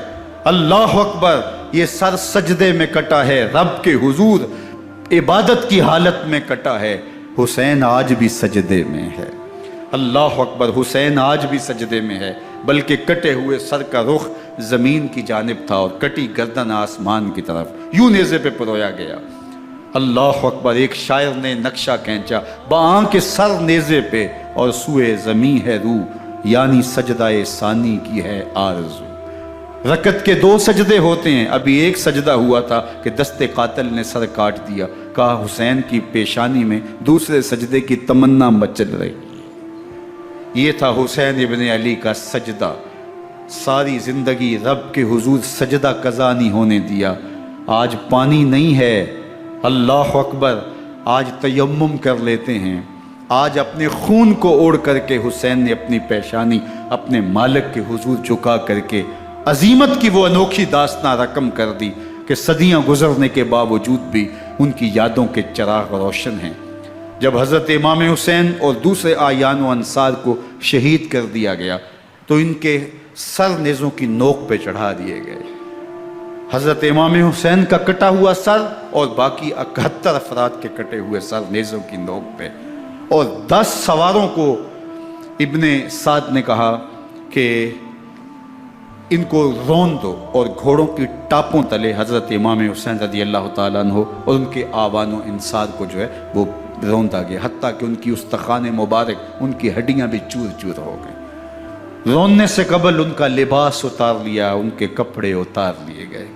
Speaker 1: اللہ اکبر، یہ سر سجدے میں کٹا ہے، رب کے حضور عبادت کی حالت میں کٹا ہے، حسین آج بھی سجدے میں ہے، اللہ اکبر، حسین آج بھی سجدے میں ہے، بلکہ کٹے ہوئے سر کا رخ زمین کی جانب تھا اور کٹی گردن آسمان کی طرف، یوں نیزے پہ پرویا گیا، اللہ اکبر۔ ایک شاعر نے نقشہ کھینچا، بآنکھ سر نیزے پہ اور سوئے زمین ہے روح، یعنی سجدہ ثانی کی ہے آرزو۔ رکعت کے 2 سجدے ہوتے ہیں، ابھی ایک سجدہ ہوا تھا کہ دست قاتل نے سر کاٹ دیا، کہا حسین کی پیشانی میں دوسرے سجدے کی تمنا مچل رہی ہے۔ یہ تھا حسین ابن علی کا سجدہ، ساری زندگی رب کے حضور سجدہ قضا نہیں ہونے دیا۔ آج پانی نہیں ہے، اللہ اکبر، آج تیمم کر لیتے ہیں، آج اپنے خون کو اوڑھ کر کے حسین نے اپنی پیشانی اپنے مالک کے حضور جھکا کر کے عظیمت کی وہ انوکھی داستان رقم کر دی کہ صدیاں گزرنے کے باوجود بھی ان کی یادوں کے چراغ روشن ہیں۔ جب حضرت امام حسین اور دوسرے آیان و انصار کو شہید کر دیا گیا تو ان کے سر نیزوں کی نوک پہ چڑھا دیے گئے، حضرت امام حسین کا کٹا ہوا سر اور باقی 71 افراد کے کٹے ہوئے سر نیزوں کی نوک پہ، اور 10 سواروں کو ابن سعد نے کہا کہ ان کو رون دو، اور گھوڑوں کی ٹاپوں تلے حضرت امام حسین رضی اللہ تعالیٰ عنہ اور ان کے آوان و انصار کو جو ہے وہ روندا گیا، حتیٰ کہ ان کی استخوان مبارک، ان کی ہڈیاں بھی چور چور ہو گئیں۔ روننے سے قبل ان کا لباس اتار لیا، ان کے کپڑے اتار لیے گئے،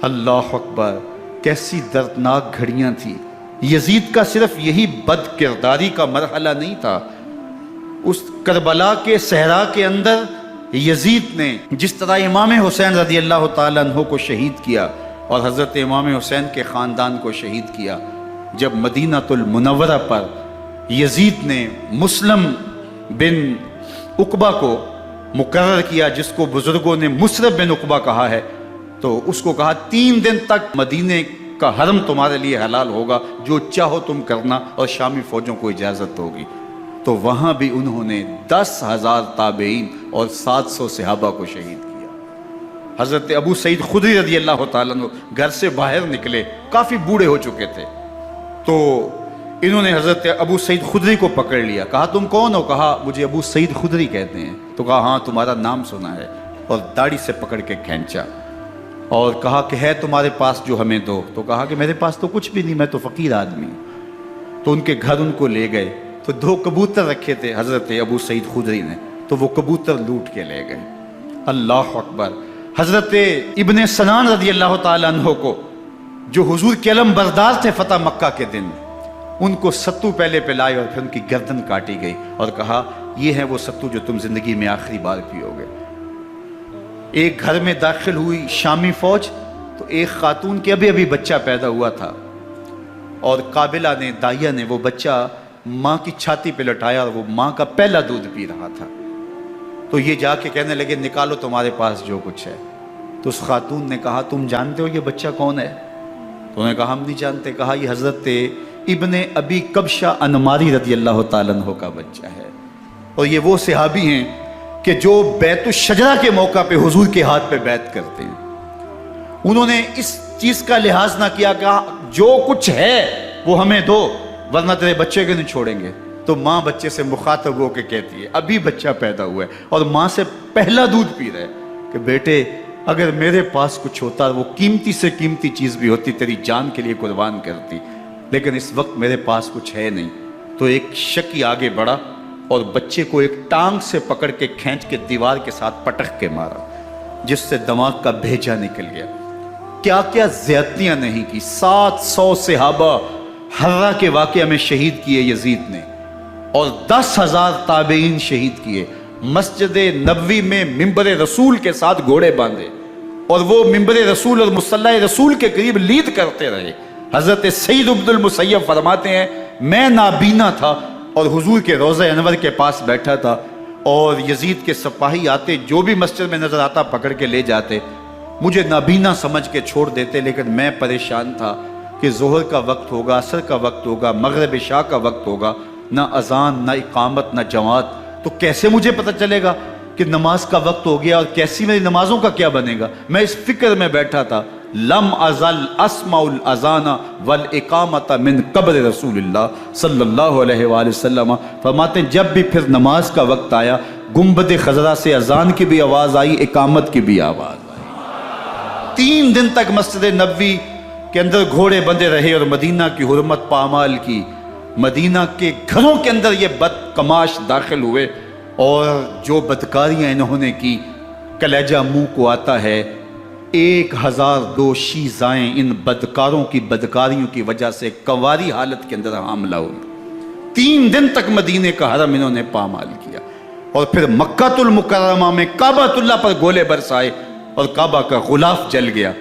Speaker 1: اللہ اکبر، کیسی دردناک گھڑیاں تھیں۔ یزید کا صرف یہی بد کرداری کا مرحلہ نہیں تھا، اس کربلا کے صحرا کے اندر یزید نے جس طرح امام حسین رضی اللہ تعالیٰ عنہ کو شہید کیا اور حضرت امام حسین کے خاندان کو شہید کیا، جب مدینہ المنورہ پر یزید نے مسلم بن عقبہ کو مقرر کیا، جس کو بزرگوں نے مصرب بن عقبہ کہا ہے، تو اس کو کہا 3 دن تک مدینے کا حرم تمہارے لیے حلال ہوگا، جو چاہو تم کرنا، اور شامی فوجوں کو اجازت ہوگی۔ تو وہاں بھی انہوں نے 10,000 تابعین اور 700 صحابہ کو شہید کیا۔ حضرت ابو سعید خدری رضی اللہ تعالیٰ عنہ گھر سے باہر نکلے، کافی بوڑھے ہو چکے تھے، تو انہوں نے حضرت ابو سعید خدری کو پکڑ لیا، کہا تم کون ہو؟ کہا مجھے ابو سعید خدری کہتے ہیں۔ تو کہا ہاں تمہارا نام سنا ہے، اور داڑھی سے پکڑ کے کھینچا اور کہا کہ ہے تمہارے پاس جو ہمیں دو؟ تو کہا کہ میرے پاس تو کچھ بھی نہیں، میں تو فقیر آدمی ہوں۔ تو ان کے گھر ان کو لے گئے، تو 2 کبوتر رکھے تھے حضرت ابو سعید خدری نے، تو وہ کبوتر لوٹ کے لے گئے۔ اللہ اکبر۔ حضرت ابن سنان رضی اللہ تعالیٰ عنہ کو، جو حضور کے علم بردار تھے فتح مکہ کے دن، ان کو ستو پہلے پلائے اور پھر ان کی گردن کاٹی گئی، اور کہا یہ ہے وہ ستو جو تم زندگی میں آخری بار پیو گے۔ ایک گھر میں داخل ہوئی شامی فوج، تو ایک خاتون کے ابھی بچہ پیدا ہوا تھا، اور قابلہ نے، دائیہ نے وہ بچہ ماں کی چھاتی پہ لٹایا، اور وہ ماں کا پہلا دودھ پی رہا تھا۔ تو یہ جا کے کہنے لگے نکالو تمہارے پاس جو کچھ ہے۔ تو اس خاتون نے کہا تم جانتے ہو یہ بچہ کون ہے؟ تو انہوں نے کہا ہم نہیں جانتے۔ کہا یہ حضرت ابن ابی کبشہ انماری رضی اللہ تعالیٰ عنہ کا بچہ ہے، اور یہ وہ صحابی ہیں کہ جو بیت الشجرہ کے موقع پہ حضور کے ہاتھ پہ بیعت کرتے ہیں۔ انہوں نے اس چیز کا لحاظ نہ کیا کہ جو کچھ ہے وہ ہمیں دو، ورنہ تیرے بچے کو نہیں چھوڑیں گے۔ تو ماں بچے سے مخاطب ہو کے کہتی ہے، ابھی بچہ پیدا ہوا ہے اور ماں سے پہلا دودھ پی رہا ہے، کہ بیٹے اگر میرے پاس کچھ ہوتا، وہ قیمتی سے قیمتی چیز بھی ہوتی، تیری جان کے لیے قربان کرتی، لیکن اس وقت میرے پاس کچھ ہے نہیں۔ تو ایک شکی آگے بڑھا اور بچے کو ایک ٹانگ سے پکڑ کے کھینچ کے دیوار کے ساتھ پٹک کے مارا، جس سے دماغ کا بھیجا نکل گیا۔ کیا کیا زیادتیاں نہیں کی۔ 700 صحابہ حرہ کے واقعہ میں شہید کیے یزید نے، اور 10,000 تابعین شہید کیے۔ مسجد نبوی میں ممبر رسول کے ساتھ گھوڑے باندھے، اور وہ ممبر رسول اور مصلی رسول کے قریب لید کرتے رہے۔ حضرت سید عبد المسیب فرماتے ہیں میں نابینا تھا اور حضور کے روضہ انور کے پاس بیٹھا تھا، اور یزید کے سپاہی آتے، جو بھی مسجد میں نظر آتا پکڑ کے لے جاتے، مجھے نابینا سمجھ کے چھوڑ دیتے، لیکن میں پریشان تھا کہ ظہر کا وقت ہوگا، عصر کا وقت ہوگا، مغرب عشاء کا وقت ہوگا، نہ اذان نہ اقامت نہ جماعت، تو کیسے مجھے پتہ چلے گا کہ نماز کا وقت ہو گیا، اور کیسی میری نمازوں کا کیا بنے گا؟ میں اس فکر میں بیٹھا تھا۔ لم ازل اسمع الاذان والاقامت من قبر رسول اللہ صلی اللہ علیہ وآلہ وسلم۔ فرماتے ہیں جب بھی پھر نماز کا وقت آیا، گنبد خضرا سے اذان کی بھی آواز آئی، اقامت کی بھی آواز آئی۔ 3 دن تک مسجد نبوی کے اندر گھوڑے بندے رہے، اور مدینہ کی حرمت پامال کی۔ مدینہ کے گھروں کے اندر یہ بدکماش داخل ہوئے، اور جو بدکاریاں انہوں نے کی کلیجہ منہ کو آتا ہے۔ 1002 شیزائیں ان بدکاروں کی بدکاریوں کی وجہ سے کنواری حالت کے اندر حاملہ ہوئی۔ 3 دن تک مدینے کا حرم انہوں نے پامال کیا، اور پھر مکہ المکرمہ میں کعبہ اللہ پر گولے برسائے، اور کعبہ کا غلاف جل گیا۔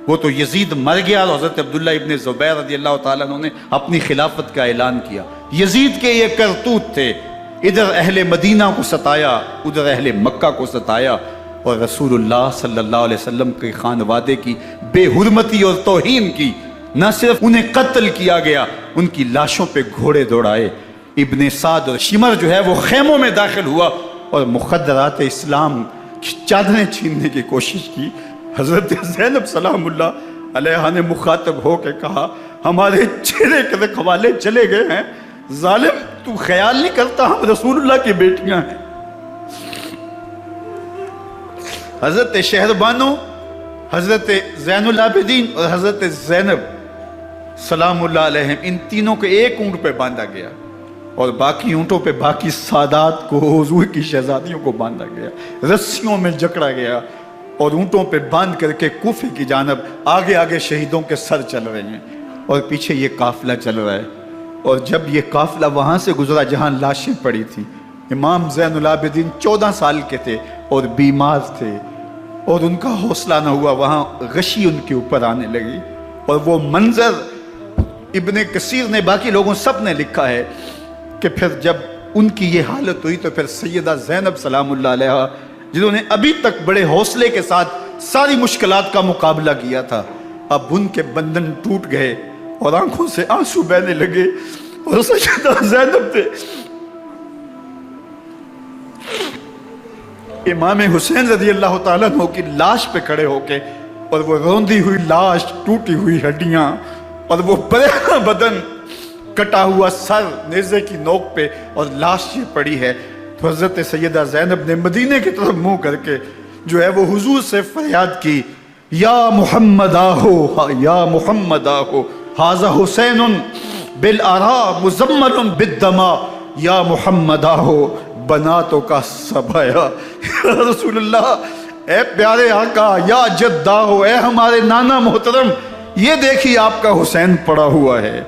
Speaker 1: وہ تو یزید مر گیا، اور حضرت عبداللہ ابن زبیر رضی اللہ تعالیٰ عنہ نے اپنی خلافت کا اعلان کیا۔ یزید کے یہ کرتوت تھے، ادھر اہل مدینہ کو ستایا، ادھر اہل مکہ کو ستایا، اور رسول اللہ صلی اللہ علیہ وسلم کے خانوادے کی بے حرمتی اور توہین کی۔ نہ صرف انہیں قتل کیا گیا، ان کی لاشوں پہ گھوڑے دوڑائے۔ ابن سعد اور شمر جو ہے وہ خیموں میں داخل ہوا، اور مخدرات اسلام کی چادریں چھیننے کی کوشش کی۔ حضرت زینب سلام اللہ علیہ نے مخاطب ہو کے کہا ہمارے چہرے کے رکھوالے چلے گئے ہیں، ظالم تو خیال نہیں کرتا ہم رسول اللہ کی بیٹیاں ہیں۔ حضرت شہربانو، حضرت زین العابدین اور حضرت زینب سلام اللہ علیہم، ان تینوں کو ایک اونٹ پہ باندھا گیا، اور باقی اونٹوں پہ باقی سادات کو، حضور کی شہزادیوں کو باندھا گیا، رسیوں میں جکڑا گیا، اور اونٹوں پہ باندھ کر کے کوفے کی جانب آگے آگے شہیدوں کے سر چل رہے ہیں، اور پیچھے یہ قافلہ چل رہا ہے۔ اور جب یہ قافلہ وہاں سے گزرا جہاں لاشیں پڑی تھیں، امام زین العابدین 14 سال کے تھے اور بیمار تھے، اور ان کا حوصلہ نہ ہوا، وہاں غشی ان کے اوپر آنے لگی، اور وہ منظر ابن کثیر نے، باقی لوگوں سب نے لکھا ہے کہ پھر جب ان کی یہ حالت ہوئی تو پھر سیدہ زینب سلام اللہ علیہ، جنہوں نے ابھی تک بڑے حوصلے کے ساتھ ساری مشکلات کا مقابلہ کیا تھا، اب ان کے بندھن ٹوٹ گئے اور آنکھوں سے آنسو بہنے لگے، اور سیدہ زینب تھے امام حسین رضی اللہ تعالیٰ عنہ کی لاش پہ کھڑے ہو کے، اور وہ روندی ہوئی لاش، ٹوٹی ہوئی ہڈیاں، اور وہ پریشان بدن، کٹا ہوا سر نیزے کی نوک پہ، اور لاش یہ پڑی ہے۔ تو حضرت سیدہ زینب نے مدینے کی طرف منہ کر کے جو ہے وہ حضور سے فریاد کی، یا محمد آہو، یا محمد آہو، ھذا حسین بالآراء مزمل بالدماء، یا محمد آہو بناتوں کا سبایا۔ یا رسول اللہ، اے پیارے آقا، یا جد آہو، اے ہمارے نانا محترم، یہ دیکھیے آپ کا حسین پڑا ہوا ہے،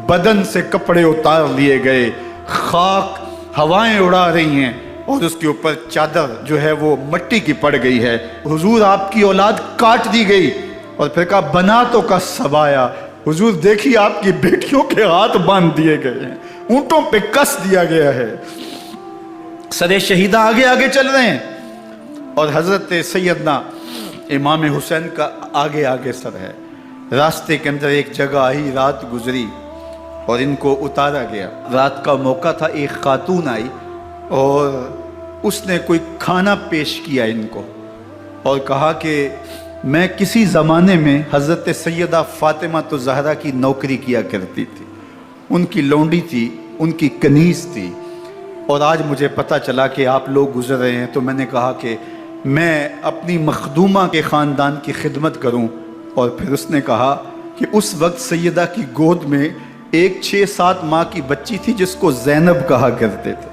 Speaker 1: بدن سے کپڑے اتار لیے گئے، خاک ہوائیں اڑا رہی ہیں، اور اس کے اوپر چادر جو ہے وہ مٹی کی پڑ گئی ہے۔ حضور آپ کی اولاد کاٹ دی گئی، اور پھر کہا بناتوں کا سبایا، حضور دیکھیے آپ کی بیٹیوں کے ہاتھ باندھ دیے گئے ہیں، اونٹوں پہ کس دیا گیا ہے، سر شہیدہ آگے آگے چل رہے ہیں، اور حضرت سیدنا امام حسین کا آگے آگے سر ہے۔ راستے کے اندر ایک جگہ آئی، رات گزری اور ان کو اتارا گیا۔ رات کا موقع تھا، ایک خاتون آئی اور اس نے کوئی کھانا پیش کیا ان کو، اور کہا کہ میں کسی زمانے میں حضرت سیدہ فاطمہ زہرا کی نوکری کیا کرتی تھی، ان کی لونڈی تھی، ان کی کنیز تھی، اور آج مجھے پتہ چلا کہ آپ لوگ گزر رہے ہیں، تو میں نے کہا کہ میں اپنی مخدومہ کے خاندان کی خدمت کروں۔ اور پھر اس نے کہا کہ اس وقت سیدہ کی گود میں ایک 6-7 ماہ کی بچی تھی جس کو زینب کہا کرتے تھے،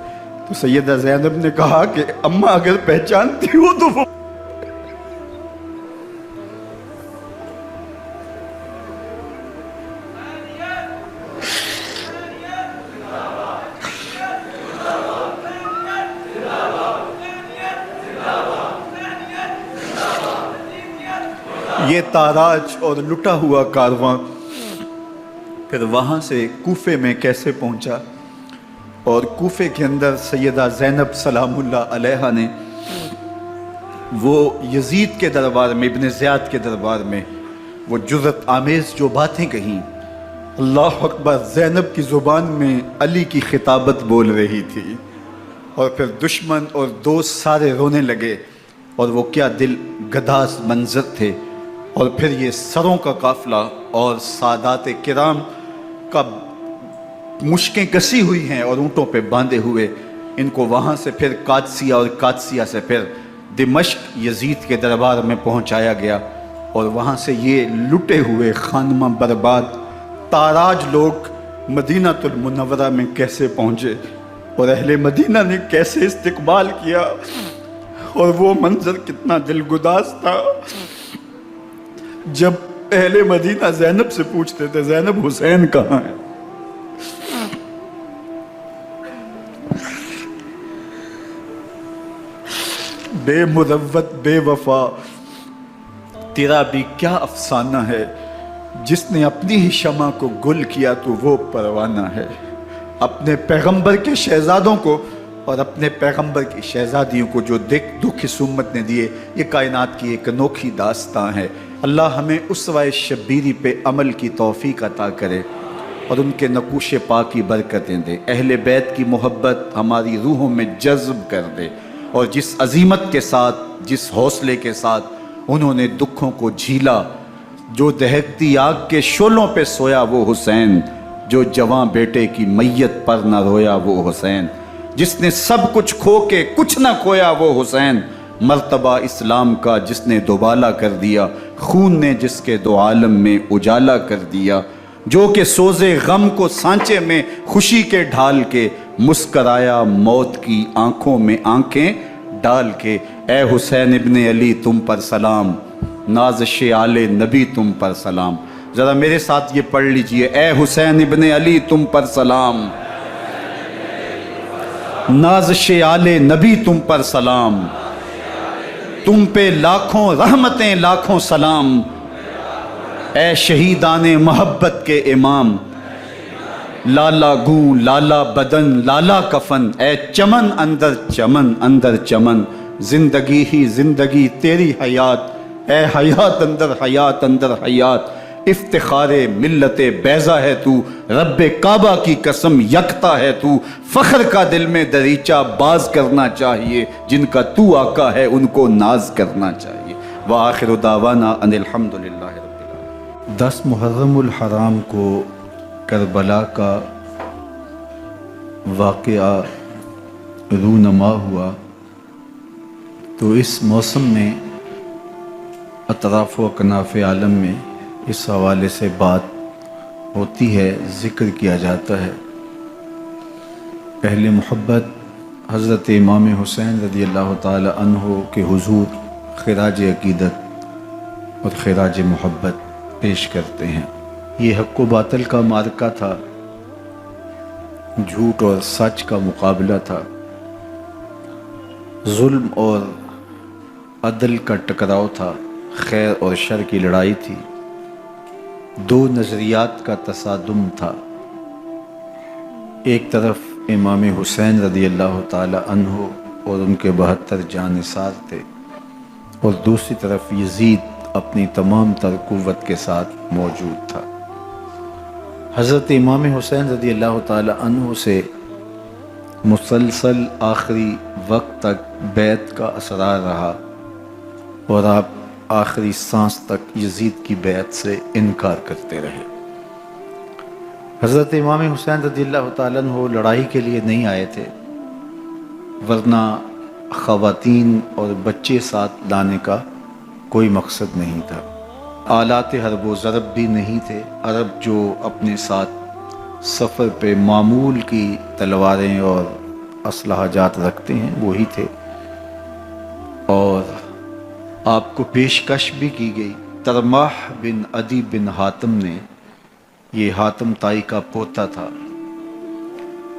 Speaker 1: تو سیدہ زینب نے کہا کہ اماں اگر پہچانتی ہو تو وہ یہ تاراج اور لٹا ہوا کارواں پھر وہاں سے کوفے میں کیسے پہنچا، اور کوفے کے اندر سیدہ زینب سلام اللہ علیہا نے وہ یزید کے دربار میں، ابن زیاد کے دربار میں وہ جرأت آمیز جو باتیں کہیں، اللہ اکبر، زینب کی زبان میں علی کی خطابت بول رہی تھی، اور پھر دشمن اور دوست سارے رونے لگے، اور وہ کیا دل گداز منظر تھے۔ اور پھر یہ سروں کا قافلہ اور سادات کرام کا مشکیں کسی ہوئی ہیں اور اونٹوں پہ باندھے ہوئے، ان کو وہاں سے پھر قادسیہ، اور قادسیہ سے پھر دمشق یزید کے دربار میں پہنچایا گیا، اور وہاں سے یہ لٹے ہوئے خانمہ برباد تاراج لوگ مدینہ المنورہ میں کیسے پہنچے، اور اہل مدینہ نے کیسے استقبال کیا، اور وہ منظر کتنا دل گداز تھا جب اہل مدینہ زینب سے پوچھتے تھے زینب حسین کہاں ہے؟ بے مروت بے وفا تیرا بھی کیا افسانہ ہے، جس نے اپنی ہی شمع کو گل کیا تو وہ پروانہ ہے۔ اپنے پیغمبر کے شہزادوں کو اور اپنے پیغمبر کی شہزادیوں کو جو دکھ اس امت نے دیے، یہ کائنات کی ایک انوکھی داستان ہے۔ اللہ ہمیں اسوہ شبیری پہ عمل کی توفیق عطا کرے اور ان کے نقوش پاک کی برکتیں دے، اہل بیت کی محبت ہماری روحوں میں جذب کر دے، اور جس عظیمت کے ساتھ، جس حوصلے کے ساتھ انہوں نے دکھوں کو جھیلا، جو دہکتی آگ کے شعلوں پہ سویا وہ حسین، جو جواں بیٹے کی میت پر نہ رویا وہ حسین، جس نے سب کچھ کھو کے کچھ نہ کھویا وہ حسین، مرتبہ اسلام کا جس نے دوبالا کر دیا، خون نے جس کے دو عالم میں اجالا کر دیا، جو کہ سوزے غم کو سانچے میں خوشی کے ڈھال کے مسکرایا موت کی آنکھوں میں آنکھیں ڈال کے۔ اے حسین ابن علی تم پر سلام، نازش آل نبی تم پر سلام۔ ذرا میرے ساتھ یہ پڑھ لیجئے، اے حسین ابن علی تم پر سلام، نازش آل نبی تم پر سلام، تم پہ لاکھوں رحمتیں لاکھوں سلام، اے شہیدان محبت کے امام، لالا گوں لالا بدن لالا کفن، اے چمن اندر چمن، زندگی ہی زندگی تیری حیات اے حیات اندر حیات اندر حیات، افتخار ملت بیضا ہے تو، رب کعبہ کی قسم یکتا ہے تو، فخر کا دل میں دریچہ باز کرنا چاہیے، جن کا تو آقا ہے ان کو ناز کرنا چاہیے۔ وآخر دعوانا ان الحمدللہ رب العالمین۔ 10 محرم الحرام کو کربلا کا واقعہ رونما ہوا، تو اس موسم میں اطراف و اکناف عالم میں اس حوالے سے بات ہوتی ہے، ذکر کیا جاتا ہے۔ اہل محبت حضرت امام حسین رضی اللہ تعالی عنہ کے حضور خراج عقیدت اور خراج محبت پیش کرتے ہیں۔ یہ حق و باطل کا معرکہ تھا، جھوٹ اور سچ کا مقابلہ تھا، ظلم اور عدل کا ٹکراؤ تھا، خیر اور شر کی لڑائی تھی، دو نظریات کا تصادم تھا۔ ایک طرف امام حسین رضی اللہ تعالی عنہ اور ان کے 72 جانثار تھے، اور دوسری طرف یزید اپنی تمام تر قوت کے ساتھ موجود تھا۔ حضرت امام حسین رضی اللہ تعالی عنہ سے مسلسل آخری وقت تک بیعت کا اثرار رہا، اور آپ آخری سانس تک یزید کی بیعت سے انکار کرتے رہے۔ حضرت امام حسین رضی اللہ تعالیٰ عنہ لڑائی کے لیے نہیں آئے تھے، ورنہ خواتین اور بچے ساتھ لانے کا کوئی مقصد نہیں تھا۔ آلات حرب و ضرب بھی نہیں تھے، عرب جو اپنے ساتھ سفر پہ معمول کی تلواریں اور اسلحہ جات رکھتے ہیں وہی تھے، اور آپ کو پیشکش بھی کی گئی۔ ترماح بن عدی بن حاتم نے، یہ حاتم تائی کا پوتا تھا،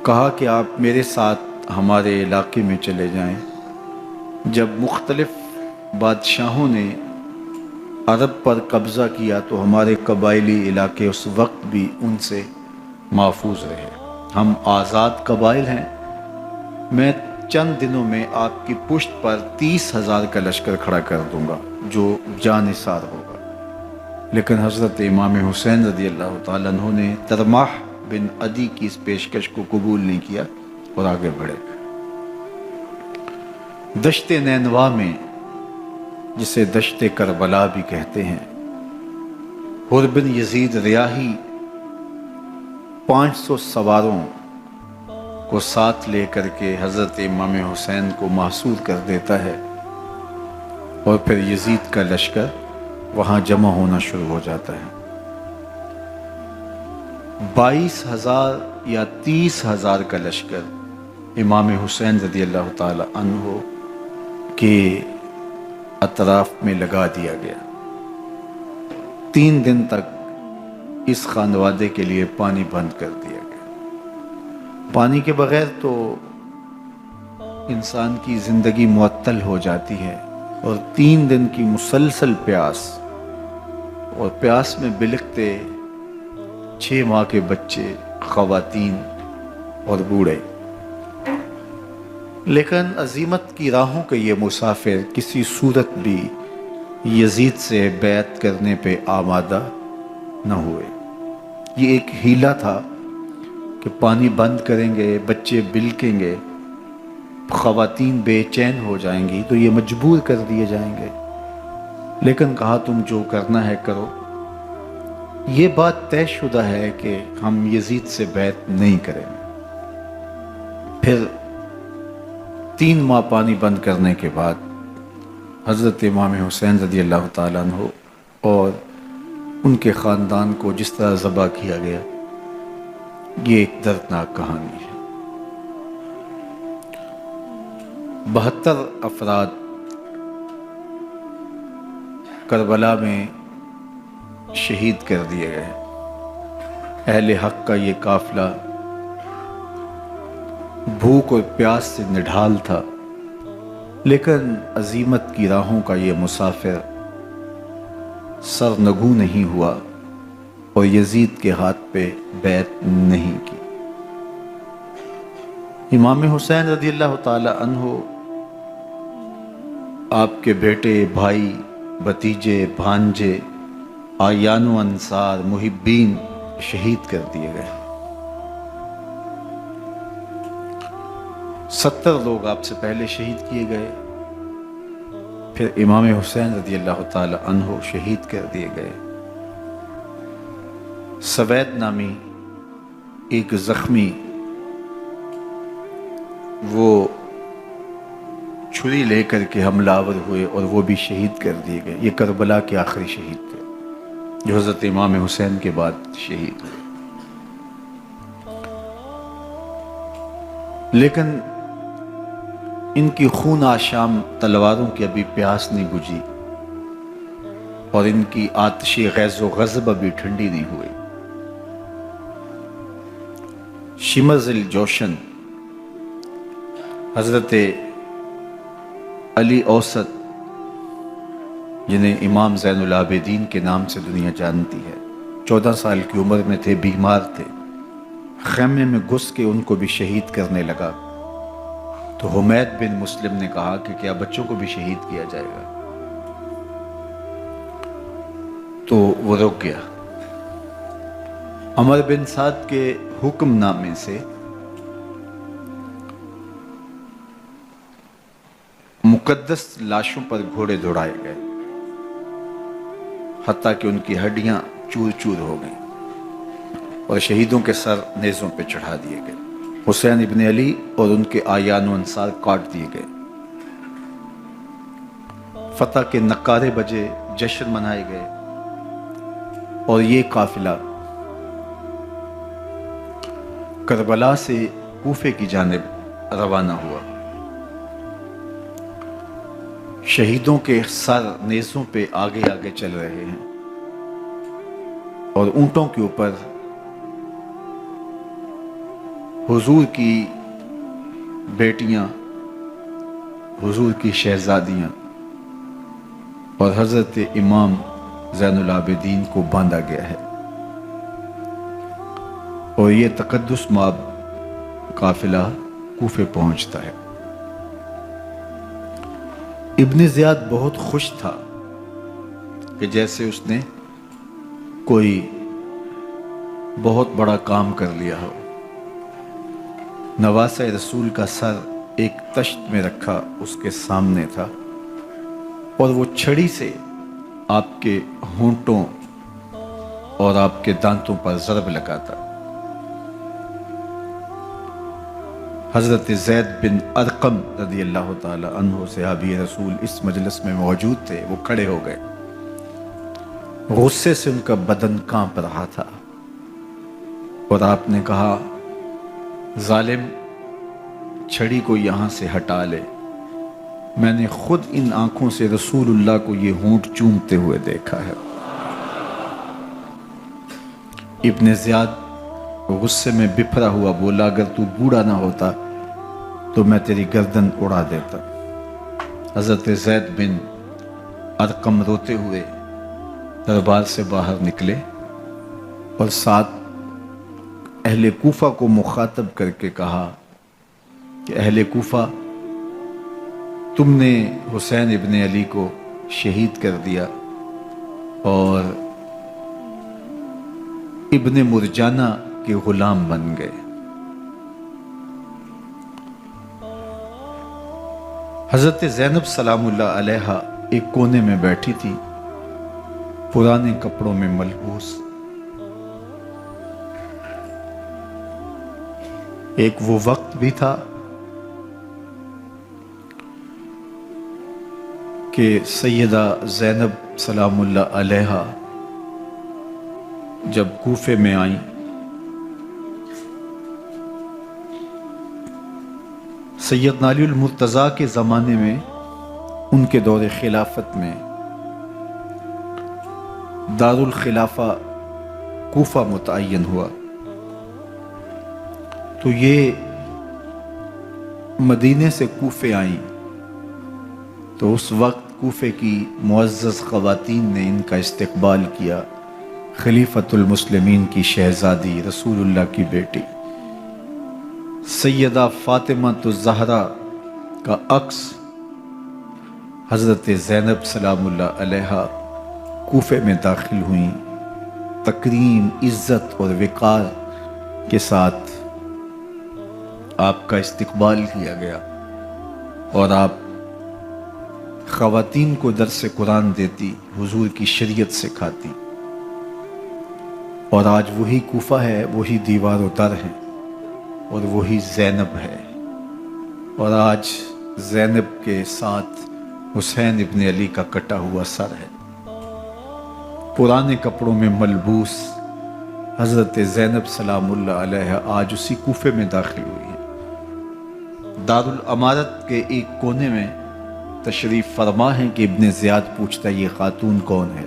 Speaker 1: کہا کہ آپ میرے ساتھ ہمارے علاقے میں چلے جائیں۔ جب مختلف بادشاہوں نے عرب پر قبضہ کیا تو ہمارے قبائلی علاقے اس وقت بھی ان سے محفوظ رہے۔ ہم آزاد قبائل ہیں، میں چند دنوں میں آپ کی پشت پر 30,000 کا لشکر کھڑا کر دوں گا جو جانثار ہوگا۔ لیکن حضرت امام حسین رضی اللہ تعالیٰ عنہ نے ترماح بن عدی کی اس پیشکش کو قبول نہیں کیا اور آگے بڑھے۔ دشت نینوا میں، جسے دشت کربلا بھی کہتے ہیں، حر بن یزید ریاحی 500 سواروں کو ساتھ لے کر کے حضرت امام حسین کو محصور کر دیتا ہے، اور پھر یزید کا لشکر وہاں جمع ہونا شروع ہو جاتا ہے۔ 22,000 یا 30,000 کا لشکر امام حسین رضی اللہ تعالی عنہ کے اطراف میں لگا دیا گیا۔ 3 دن تک اس خانوادے کے لیے پانی بند کر دیا گیا۔ پانی کے بغیر تو انسان کی زندگی معطل ہو جاتی ہے، اور 3 دن کی مسلسل پیاس، اور پیاس میں بلکتے 6 ماہ کے بچے، خواتین اور بوڑھے۔ لیکن عزیمت کی راہوں کے یہ مسافر کسی صورت بھی یزید سے بیعت کرنے پہ آمادہ نہ ہوئے۔ یہ ایک ہیلا تھا کہ پانی بند کریں گے، بچے بلکیں گے، خواتین بے چین ہو جائیں گی تو یہ مجبور کر دیے جائیں گے۔ لیکن کہا تم جو کرنا ہے کرو۔ یہ بات طے شدہ ہے کہ ہم یزید سے بیعت نہیں کریں گے۔ پھر 3 ماہ پانی بند کرنے کے بعد حضرت امام حسین رضی اللہ تعالیٰ عنہ اور ان کے خاندان کو جس طرح ذبح کیا گیا، یہ ایک دردناک کہانی ہے۔ 72 افراد کربلا میں شہید کر دیے گئے۔ اہل حق کا یہ قافلہ بھوک اور پیاس سے نڈھال تھا، لیکن عزیمت کی راہوں کا یہ مسافر سرنگوں نہیں ہوا اور یزید کے ہاتھ پہ بیعت نہیں کی۔ امام حسین رضی اللہ تعالی عنہ آپ کے بیٹے، بھائی بھتیجے، بھانجے، آیان و انصار، محبین شہید کر دیے گئے۔ 70 لوگ آپ سے پہلے شہید کیے گئے، پھر امام حسین رضی اللہ تعالی عنہ شہید کر دیے گئے۔ سوید نامی ایک زخمی، وہ چھری لے کر کے حملہ آور ہوئے اور وہ بھی شہید کر دیے گئے۔ یہ کربلا کے آخری شہید تھے جو حضرت امام حسین کے بعد شہید ہوئے۔ لیکن ان کی خون آشام تلواروں کی ابھی پیاس نہیں بجھی، اور ان کی آتش غیظ و غضب ابھی ٹھنڈی نہیں ہوئی۔ شمز الجوشن حضرت علی اوسط، جنہیں امام زین العابدین کے نام سے دنیا جانتی ہے، 14 سال کی عمر میں تھے، بیمار تھے، خیمے میں گھس کے ان کو بھی شہید کرنے لگا تو حمید بن مسلم نے کہا کہ کیا بچوں کو بھی شہید کیا جائے گا؟ تو وہ رک گیا۔ عمر بن سعد کے حکم نامے سے مقدس لاشوں پر گھوڑے دوڑائے گئے، حتیٰ کہ ان کی ہڈیاں چور چور ہو گئیں، اور شہیدوں کے سر نیزوں پہ چڑھا دیے گئے۔ حسین ابن علی اور ان کے آیان و انصار کاٹ دیے گئے۔ فتح کے نعرے بجے، جشن منائے گئے، اور یہ قافلہ کربلا سے کوفے کی جانب روانہ ہوا۔ شہیدوں کے سر نیزوں پہ آگے آگے چل رہے ہیں، اور اونٹوں کے اوپر حضور کی بیٹیاں، حضور کی شہزادیاں اور حضرت امام زین العابدین کو باندھا گیا ہے، اور یہ تقدس مآب قافلہ کوفے پہنچتا ہے۔ ابن زیاد بہت خوش تھا کہ جیسے اس نے کوئی بہت بڑا کام کر لیا ہو۔ نواسہ رسول کا سر ایک تشت میں رکھا اس کے سامنے تھا، اور وہ چھڑی سے آپ کے ہونٹوں اور آپ کے دانتوں پر ضرب لگاتا۔ حضرت زید بن ارقم رضی اللہ تعالی عنہ صحابی رسول اس مجلس میں موجود تھے، وہ کھڑے ہو گئے، غصے سے ان کا بدن کانپ رہا تھا، اور آپ نے کہا، ظالم، چھڑی کو یہاں سے ہٹا لے، میں نے خود ان آنکھوں سے رسول اللہ کو یہ ہونٹ چومتے ہوئے دیکھا ہے۔ ابن زیاد غصے میں بپھرا ہوا بولا، اگر تو بوڑھا نہ ہوتا تو میں تیری گردن اڑا دیتا۔ حضرت زید بن ارقم روتے ہوئے دربار سے باہر نکلے، اور ساتھ اہل کوفہ کو مخاطب کر کے کہا کہ اہل کوفہ، تم نے حسین ابن علی کو شہید کر دیا اور ابن مرجانہ کے غلام بن گئے۔ حضرت زینب سلام اللہ علیہا ایک کونے میں بیٹھی تھی، پرانے کپڑوں میں ملبوس۔ ایک وہ وقت بھی تھا کہ سیدہ زینب سلام اللہ علیہا جب کوفے میں آئیں، سیدنا علی المرتضیٰ کے زمانے میں، ان کے دور خلافت میں دارالخلافہ کوفہ متعین ہوا، تو یہ مدینے سے کوفے آئیں، تو اس وقت کوفے کی معزز خواتین نے ان کا استقبال کیا۔ خلیفۃ المسلمین کی شہزادی، رسول اللہ کی بیٹی سیدہ فاطمہ الزہرا کا عکس حضرت زینب سلام اللہ علیہا کوفے میں داخل ہوئیں، تکریم، عزت اور وقار کے ساتھ آپ کا استقبال کیا گیا اور آپ خواتین کو درس قرآن دیتی، حضور کی شریعت سکھاتی، اور آج وہی کوفہ ہے، وہی دیوار و در ہے اور وہی زینب ہے، اور آج زینب کے ساتھ حسین ابن علی کا کٹا ہوا سر ہے۔ پرانے کپڑوں میں ملبوس حضرت زینب سلام اللہ علیہ آج اسی کوفے میں داخل ہوئی ہیں۔ دارالامارت کے ایک کونے میں تشریف فرما ہے کہ ابن زیاد پوچھتا یہ خاتون کون ہے؟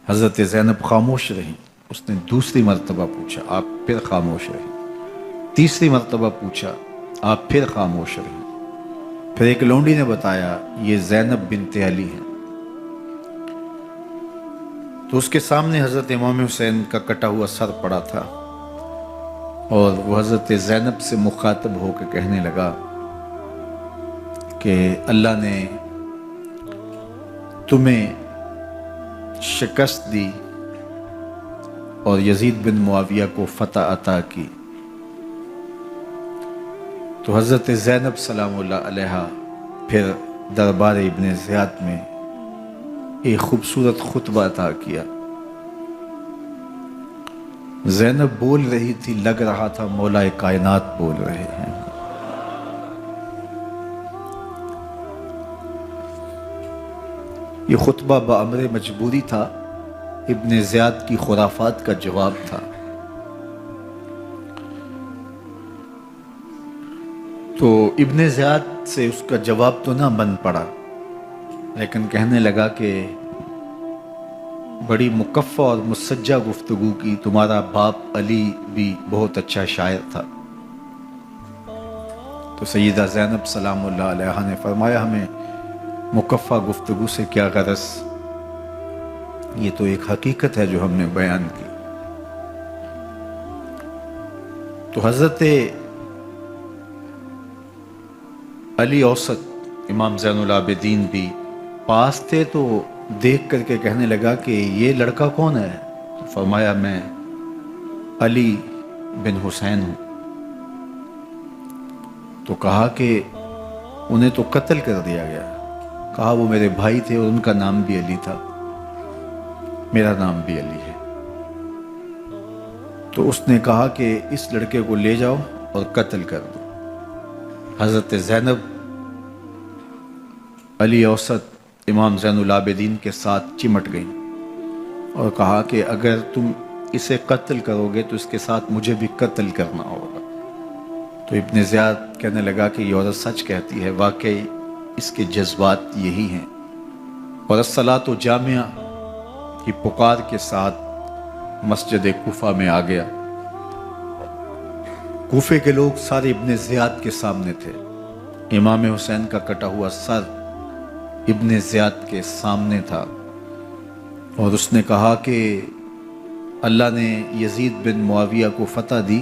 Speaker 1: حضرت زینب خاموش رہی۔ اس نے دوسری مرتبہ پوچھا، آپ پھر خاموش رہی۔ تیسری مرتبہ پوچھا، آپ پھر خاموش رہی۔ پھر ایک لونڈی نے بتایا یہ زینب بنت علی ہیں۔ تو اس کے سامنے حضرت امام حسین کا کٹا ہوا سر پڑا تھا اور وہ حضرت زینب سے مخاطب ہو کے کہنے لگا کہ اللہ نے تمہیں شکست دی اور یزید بن معاویہ کو فتح عطا کی۔ تو حضرت زینب سلام اللہ علیہا پھر دربار ابن زیاد میں ایک خوبصورت خطبہ عطا کیا۔ زینب بول رہی تھی، لگ رہا تھا مولا کائنات بول رہے ہیں۔ یہ خطبہ بامر مجبوری تھا، ابن زیاد کی خرافات کا جواب تھا۔ تو ابن زیاد سے اس کا جواب تو نہ بن پڑا، لیکن کہنے لگا کہ بڑی مکفہ اور مسجع گفتگو کی، تمہارا باپ علی بھی بہت اچھا شاعر تھا۔ تو سیدہ زینب سلام اللہ علیہ نے فرمایا ہمیں مکفہ گفتگو سے کیا غرض، یہ تو ایک حقیقت ہے جو ہم نے بیان کی۔ تو حضرت علی اوسط امام زین العابدین بھی پاس تھے، تو دیکھ کر کے کہنے لگا کہ یہ لڑکا کون ہے؟ تو فرمایا میں علی بن حسین ہوں۔ تو کہا کہ انہیں تو قتل کر دیا گیا۔ کہا وہ میرے بھائی تھے اور ان کا نام بھی علی تھا، میرا نام بھی علی ہے۔ تو اس نے کہا کہ اس لڑکے کو لے جاؤ اور قتل کر دو۔ حضرت زینب علی اوسط امام زین العابدین کے ساتھ چمٹ گئیں اور کہا کہ اگر تم اسے قتل کرو گے تو اس کے ساتھ مجھے بھی قتل کرنا ہوگا۔ تو ابن زیاد کہنے لگا کہ یہ عورت سچ کہتی ہے، واقعی اس کے جذبات یہی ہیں۔ اور الصلاۃ جامعہ کی پکار کے ساتھ مسجد کوفہ میں آ گیا۔ کوفے کے لوگ سارے ابن زیاد کے سامنے تھے۔ امام حسین کا کٹا ہوا سر ابن زیاد کے سامنے تھا اور اس نے کہا کہ اللہ نے یزید بن معاویہ کو فتح دی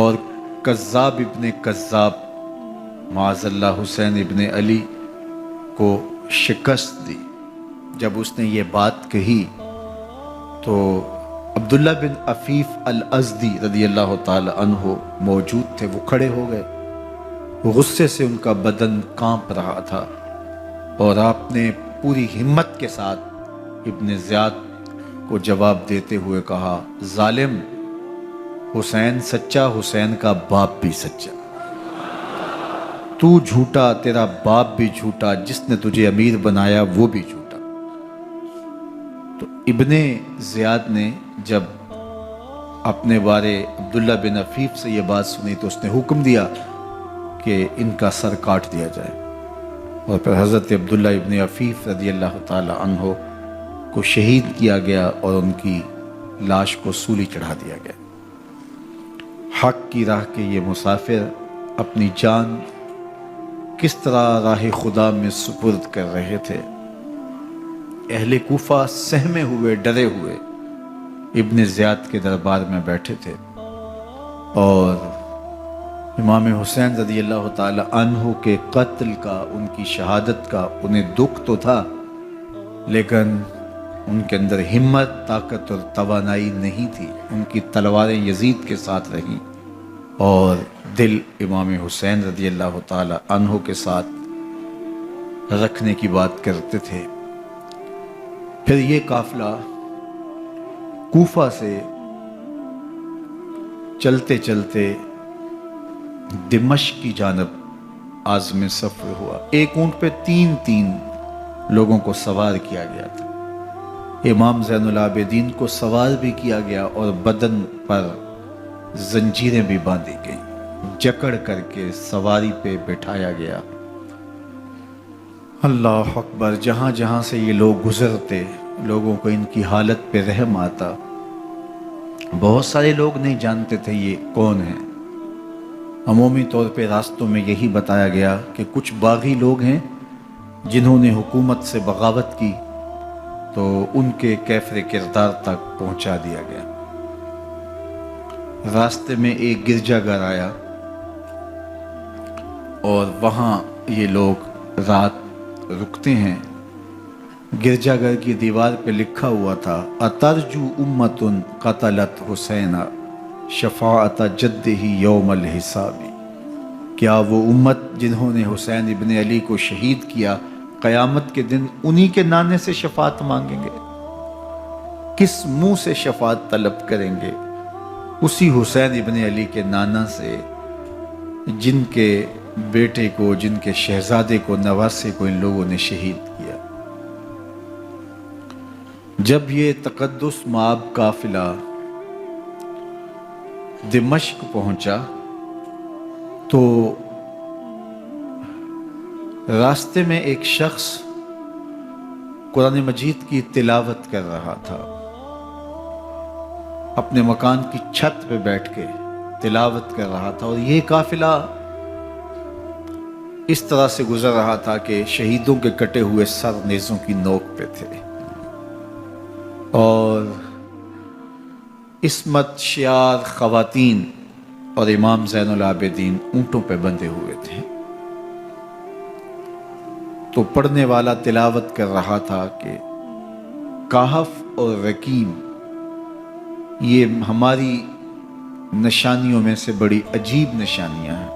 Speaker 1: اور کذاب ابن کذاب معاذ اللہ حسین ابن علی کو شکست دی۔ جب اس نے یہ بات کہی تو عبداللہ بن عفیف الازدی رضی اللہ تعالی عنہ موجود تھے، وہ کھڑے ہو گئے۔ غصے سے ان کا بدن کانپ رہا تھا اور آپ نے پوری ہمت کے ساتھ ابن زیاد کو جواب دیتے ہوئے کہا، ظالم، حسین سچا، حسین کا باپ بھی سچا، تو جھوٹا، تیرا باپ بھی جھوٹا، جس نے تجھے امیر بنایا وہ بھی جھوٹا۔ تو ابن زیاد نے جب اپنے بارے عبداللہ بن عفیف سے یہ بات سنی تو اس نے حکم دیا کہ ان کا سر کاٹ دیا جائے، اور پھر حضرت عبداللہ ابن عفیف رضی اللہ تعالی عنہ کو شہید کیا گیا اور ان کی لاش کو سولی چڑھا دیا گیا۔ حق کی راہ کے یہ مسافر اپنی جان کس طرح راہ خدا میں سپرد کر رہے تھے۔ اہل کوفہ سہمے ہوئے، ڈرے ہوئے ابن زیاد کے دربار میں بیٹھے تھے اور امام حسین رضی اللہ تعالی عنہ کے قتل کا، ان کی شہادت کا انہیں دکھ تو تھا، لیکن ان کے اندر ہمت، طاقت اور توانائی نہیں تھی۔ ان کی تلواریں یزید کے ساتھ رہیں اور دل امام حسین رضی اللہ تعالی عنہ کے ساتھ رکھنے کی بات کرتے تھے۔ پھر یہ قافلہ کوفہ سے چلتے چلتے دمشق کی جانب عازم سفر ہوا۔ ایک اونٹ پہ تین لوگوں کو سوار کیا گیا تھا۔ امام زین العابدین کو سوار بھی کیا گیا اور بدن پر زنجیریں بھی باندھی گئیں، جکڑ کر کے سواری پہ بٹھایا گیا۔ اللہ اکبر! جہاں جہاں سے یہ لوگ گزرتے، لوگوں کو ان کی حالت پہ رحم آتا۔ بہت سارے لوگ نہیں جانتے تھے یہ کون ہیں۔ عمومی طور پہ راستوں میں یہی بتایا گیا کہ کچھ باغی لوگ ہیں جنہوں نے حکومت سے بغاوت کی، تو ان کے کیفر کردار تک پہنچا دیا گیا۔ راستے میں ایک گرجا گھر آیا اور وہاں یہ لوگ رات رکتے ہیں۔ گرجا گھر کی دیوار پہ لکھا ہوا تھا: اترجو امت قتلت حسین شفاعت جدہ یوم الحساب۔ کیا وہ امت جنہوں نے حسین ابن علی کو شہید کیا، قیامت کے دن انہی کے نانے سے شفاعت مانگیں گے؟ کس منہ سے شفاعت طلب کریں گے؟ اسی حسین ابن علی کے نانا سے، جن کے بیٹے کو، جن کے شہزادے کو، نواسے کو ان لوگوں نے شہید کیا۔ جب یہ تقدس مآب قافلہ دمشق پہنچا تو راستے میں ایک شخص قرآن مجید کی تلاوت کر رہا تھا، اپنے مکان کی چھت پہ بیٹھ کے تلاوت کر رہا تھا، اور یہ قافلہ اس طرح سے گزر رہا تھا کہ شہیدوں کے کٹے ہوئے سر نیزوں کی نوک پہ تھے، اور عصمت شیار خواتین اور امام زین العابدین اونٹوں پہ بندھے ہوئے تھے۔ تو پڑھنے والا تلاوت کر رہا تھا کہ کہف اور رقیم یہ ہماری نشانیوں میں سے بڑی عجیب نشانیاں ہیں۔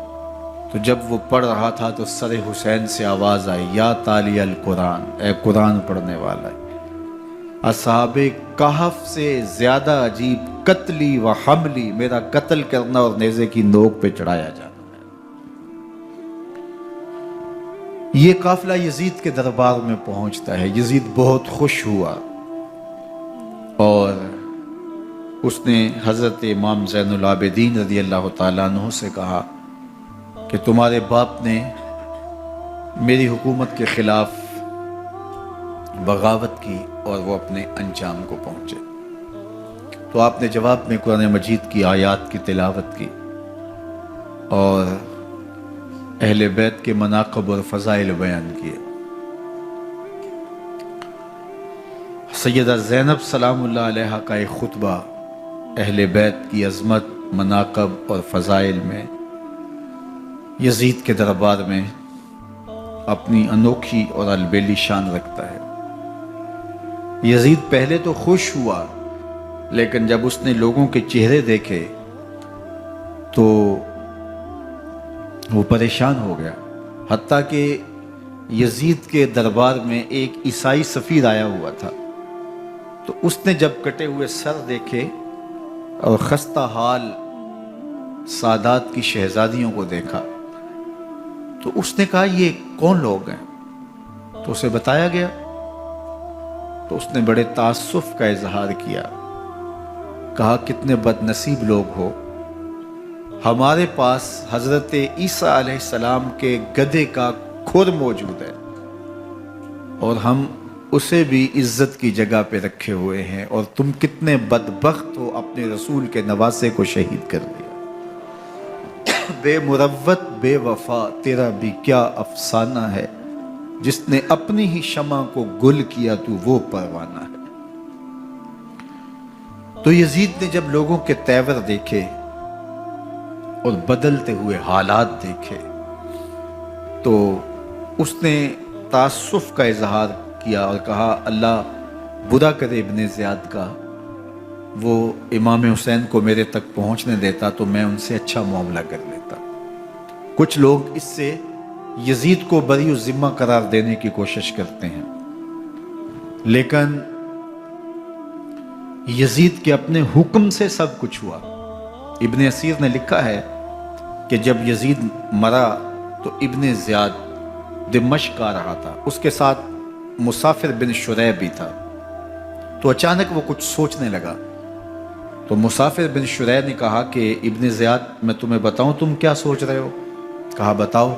Speaker 1: تو جب وہ پڑھ رہا تھا تو سر حسین سے آواز آئی: یا تالی القرآن، اے قرآن پڑھنے والا ہے، اصحاب کہف سے زیادہ عجیب قتلی و حملی، میرا قتل کرنا اور نیزے کی نوک پہ چڑھایا جانا ہے۔ یہ قافلہ یزید کے دربار میں پہنچتا ہے۔ یزید بہت خوش ہوا اور اس نے حضرت امام زین العابدین رضی اللہ تعالیٰ عنہ سے کہا کہ تمہارے باپ نے میری حکومت کے خلاف بغاوت کی اور وہ اپنے انجام کو پہنچے۔ تو آپ نے جواب میں قرآن مجید کی آیات کی تلاوت کی اور اہل بیت کے مناقب اور فضائل بیان کیے۔ سیدہ زینب سلام اللہ علیہا کا ایک خطبہ اہل بیت کی عظمت، مناقب اور فضائل میں یزید کے دربار میں اپنی انوکھی اور البیلی شان رکھتا ہے۔ یزید پہلے تو خوش ہوا، لیکن جب اس نے لوگوں کے چہرے دیکھے تو وہ پریشان ہو گیا۔ حتیٰ کہ یزید کے دربار میں ایک عیسائی سفیر آیا ہوا تھا، تو اس نے جب کٹے ہوئے سر دیکھے اور خستہ حال سادات کی شہزادیوں کو دیکھا تو اس نے کہا یہ کون لوگ ہیں؟ تو اسے بتایا گیا، تو اس نے بڑے تاسف کا اظہار کیا، کہا کتنے بد نصیب لوگ ہو، ہمارے پاس حضرت عیسیٰ علیہ السلام کے گدھے کا کھر موجود ہے اور ہم اسے بھی عزت کی جگہ پہ رکھے ہوئے ہیں، اور تم کتنے بدبخت ہو، اپنے رسول کے نواسے کو شہید کر دیا۔ بے مروت بے وفا تیرا بھی کیا افسانہ ہے، جس نے اپنی ہی شمع کو گل کیا تو وہ پروانہ ہے۔ تو یزید نے جب لوگوں کے تیور دیکھے اور بدلتے ہوئے حالات دیکھے تو اس نے تعصف کا اظہار کیا اور کہا اللہ برا کرے ابن زیاد کا، وہ امام حسین کو میرے تک پہنچنے دیتا تو میں ان سے اچھا معاملہ کر لیتا۔ کچھ لوگ اس سے یزید کو بری الذمہ قرار دینے کی کوشش کرتے ہیں، لیکن یزید کے اپنے حکم سے سب کچھ ہوا۔ ابن اسیر نے لکھا ہے کہ جب یزید مرا تو ابن زیاد دمشق آ رہا تھا، اس کے ساتھ مسافر بن شریح بھی تھا، تو اچانک وہ کچھ سوچنے لگا۔ تو مسافر بن شریح نے کہا کہ ابن زیاد میں تمہیں بتاؤں تم کیا سوچ رہے ہو؟ کہا بتاؤ۔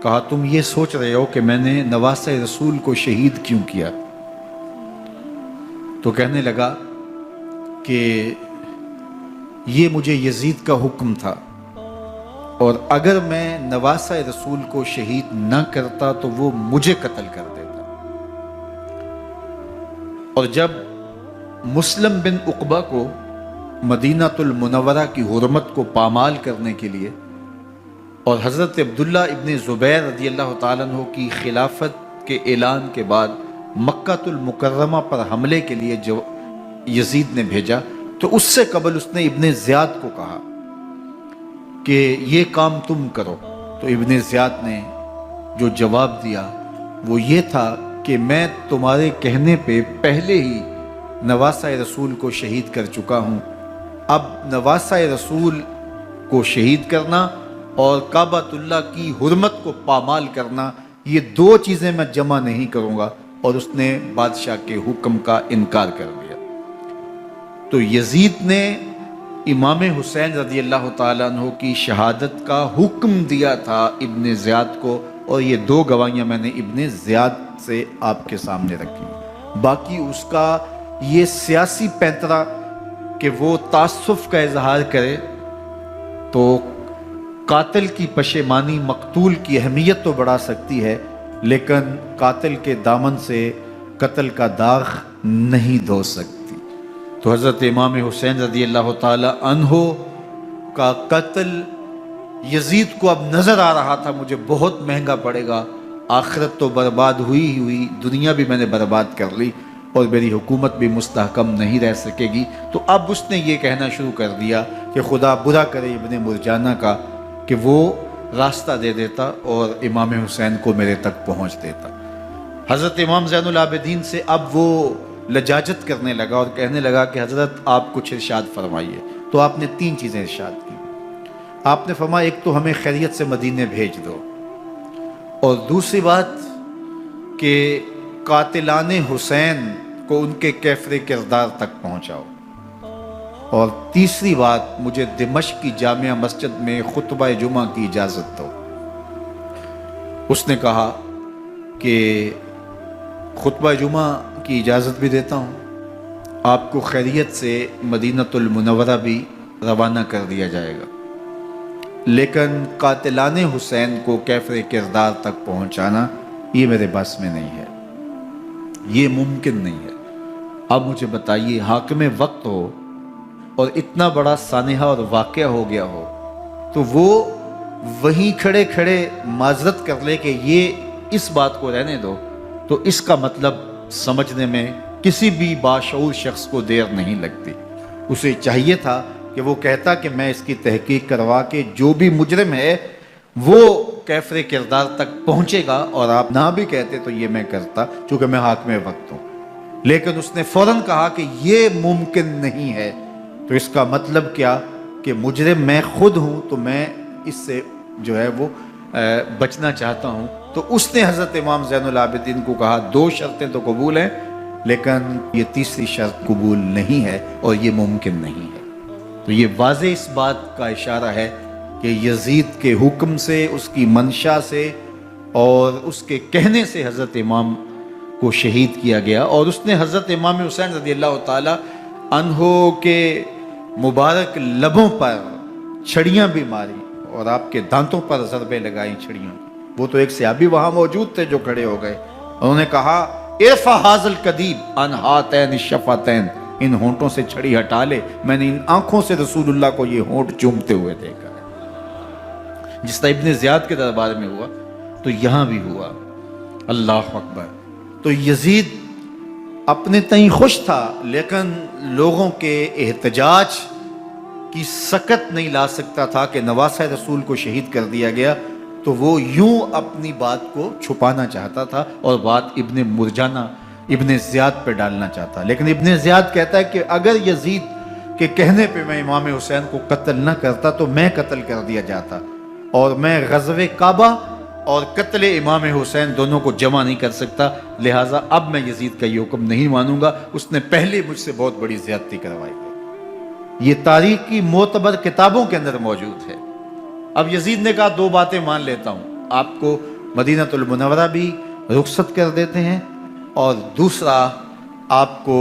Speaker 1: کہا تم یہ سوچ رہے ہو کہ میں نے نواسہ رسول کو شہید کیوں کیا؟ تو کہنے لگا کہ یہ مجھے یزید کا حکم تھا، اور اگر میں نواسہ رسول کو شہید نہ کرتا تو وہ مجھے قتل کر دیتا۔ اور جب مسلم بن عقبہ کو مدینہ المنورہ کی حرمت کو پامال کرنے کے لیے اور حضرت عبداللہ ابن زبیر رضی اللہ تعالیٰ عنہ کی خلافت کے اعلان کے بعد مکہ المکرمہ پر حملے کے لیے جو یزید نے بھیجا، تو اس سے قبل اس نے ابن زیاد کو کہا کہ یہ کام تم کرو۔ تو ابن زیاد نے جو جواب دیا وہ یہ تھا کہ میں تمہارے کہنے پہ پہلے ہی نواسہ رسول کو شہید کر چکا ہوں، اب نواسہ رسول کو شہید کرنا اور کعبۃ اللہ کی حرمت کو پامال کرنا، یہ دو چیزیں میں جمع نہیں کروں گا، اور اس نے بادشاہ کے حکم کا انکار کر دیا۔ تو یزید نے امام حسین رضی اللہ تعالیٰ عنہ کی شہادت کا حکم دیا تھا ابن زیاد کو، اور یہ دو گواہیاں میں نے ابن زیاد سے آپ کے سامنے رکھی۔ باقی اس کا یہ سیاسی پینترا کہ وہ تعصب کا اظہار کرے، تو قاتل کی پشیمانی مقتول کی اہمیت تو بڑھا سکتی ہے، لیکن قاتل کے دامن سے قتل کا داغ نہیں دھو سکتی۔ تو حضرت امام حسین رضی اللہ تعالی عنہ کا قتل یزید کو اب نظر آ رہا تھا مجھے بہت مہنگا پڑے گا، آخرت تو برباد ہوئی ہی ہوئی، دنیا بھی میں نے برباد کر لی، اور میری حکومت بھی مستحکم نہیں رہ سکے گی۔ تو اب اس نے یہ کہنا شروع کر دیا کہ خدا برا کرے ابن مرجانہ کا کہ وہ راستہ دے دیتا اور امام حسین کو میرے تک پہنچ دیتا۔ حضرت امام زین العابدین سے اب وہ لجاجت کرنے لگا اور کہنے لگا کہ حضرت آپ کچھ ارشاد فرمائیے۔ تو آپ نے تین چیزیں ارشاد کی۔ آپ نے فرمایا ایک تو ہمیں خیریت سے مدینے بھیج دو، اور دوسری بات کہ قاتلان حسین کو ان کے کیفر کردار تک پہنچاؤ، اور تیسری بات مجھے دمشق کی جامعہ مسجد میں خطبہ جمعہ کی اجازت دو۔ اس نے کہا کہ خطبہ جمعہ کی اجازت بھی دیتا ہوں، آپ کو خیریت سے مدینہ المنورہ بھی روانہ کر دیا جائے گا، لیکن قاتلان حسین کو کیفر کردار تک پہنچانا یہ میرے بس میں نہیں ہے، یہ ممکن نہیں ہے۔ اب مجھے بتائیے، حاکم وقت ہو اور اتنا بڑا سانحہ اور واقعہ ہو گیا ہو تو وہ وہیں کھڑے کھڑے معذرت کر لے کہ یہ اس بات کو رہنے دو، تو اس کا مطلب سمجھنے میں کسی بھی باشعور شخص کو دیر نہیں لگتی۔ اسے چاہیے تھا کہ وہ کہتا کہ میں اس کی تحقیق کروا کے جو بھی مجرم ہے وہ کیفر کردار تک پہنچے گا، اور آپ نہ بھی کہتے تو یہ میں کرتا چونکہ میں حاکم وقت ہوں، لیکن اس نے فوراً کہا کہ یہ ممکن نہیں ہے۔ تو اس کا مطلب کیا کہ مجرم میں خود ہوں، تو میں اس سے جو ہے وہ بچنا چاہتا ہوں۔ تو اس نے حضرت امام زین العابدین کو کہا دو شرطیں تو قبول ہیں، لیکن یہ تیسری شرط قبول نہیں ہے اور یہ ممکن نہیں ہے۔ تو یہ واضح اس بات کا اشارہ ہے کہ یزید کے حکم سے، اس کی منشا سے اور اس کے کہنے سے حضرت امام کو شہید کیا گیا، اور اس نے حضرت امام حسین رضی اللہ تعالی عنہ کے مبارک لبوں پر چھڑیاں بھی ماری اور آپ کے دانتوں پر ضربیں لگائیں چھڑیوں۔ وہ تو ایک صحابی وہاں موجود تھے جو کھڑے ہو گئے، انہوں نے کہا ارفع ھذا القدیب عن ھاتین الشفتین، ان ہونٹوں سے چھڑی ہٹا لے، میں نے ان آنکھوں سے رسول اللہ کو یہ ہونٹ چومتے ہوئے دیکھا ہے۔ جس طرح ابن زیاد کے دربار میں ہوا تو یہاں بھی ہوا۔ اللہ اکبر۔ تو یزید اپنے تئیں خوش تھا، لیکن لوگوں کے احتجاج کی سکت نہیں لا سکتا تھا کہ نواسہ رسول کو شہید کر دیا گیا، تو وہ یوں اپنی بات کو چھپانا چاہتا تھا اور بات ابن مرجانہ ابن زیاد پہ ڈالنا چاہتا۔ لیکن ابن زیاد کہتا ہے کہ اگر یزید کے کہنے پہ میں امام حسین کو قتل نہ کرتا تو میں قتل کر دیا جاتا، اور میں غزوہ کعبہ اور قتل امام حسین دونوں کو جمع نہیں کر سکتا، لہٰذا اب میں یزید کا یہ حکم نہیں مانوں گا، اس نے پہلے مجھ سے بہت بڑی زیادتی کروائی ہے۔ یہ تاریخ کی معتبر کتابوں کے اندر موجود ہے۔ اب یزید نے کہا دو باتیں مان لیتا ہوں، آپ کو مدینہ المنورہ بھی رخصت کر دیتے ہیں، اور دوسرا آپ کو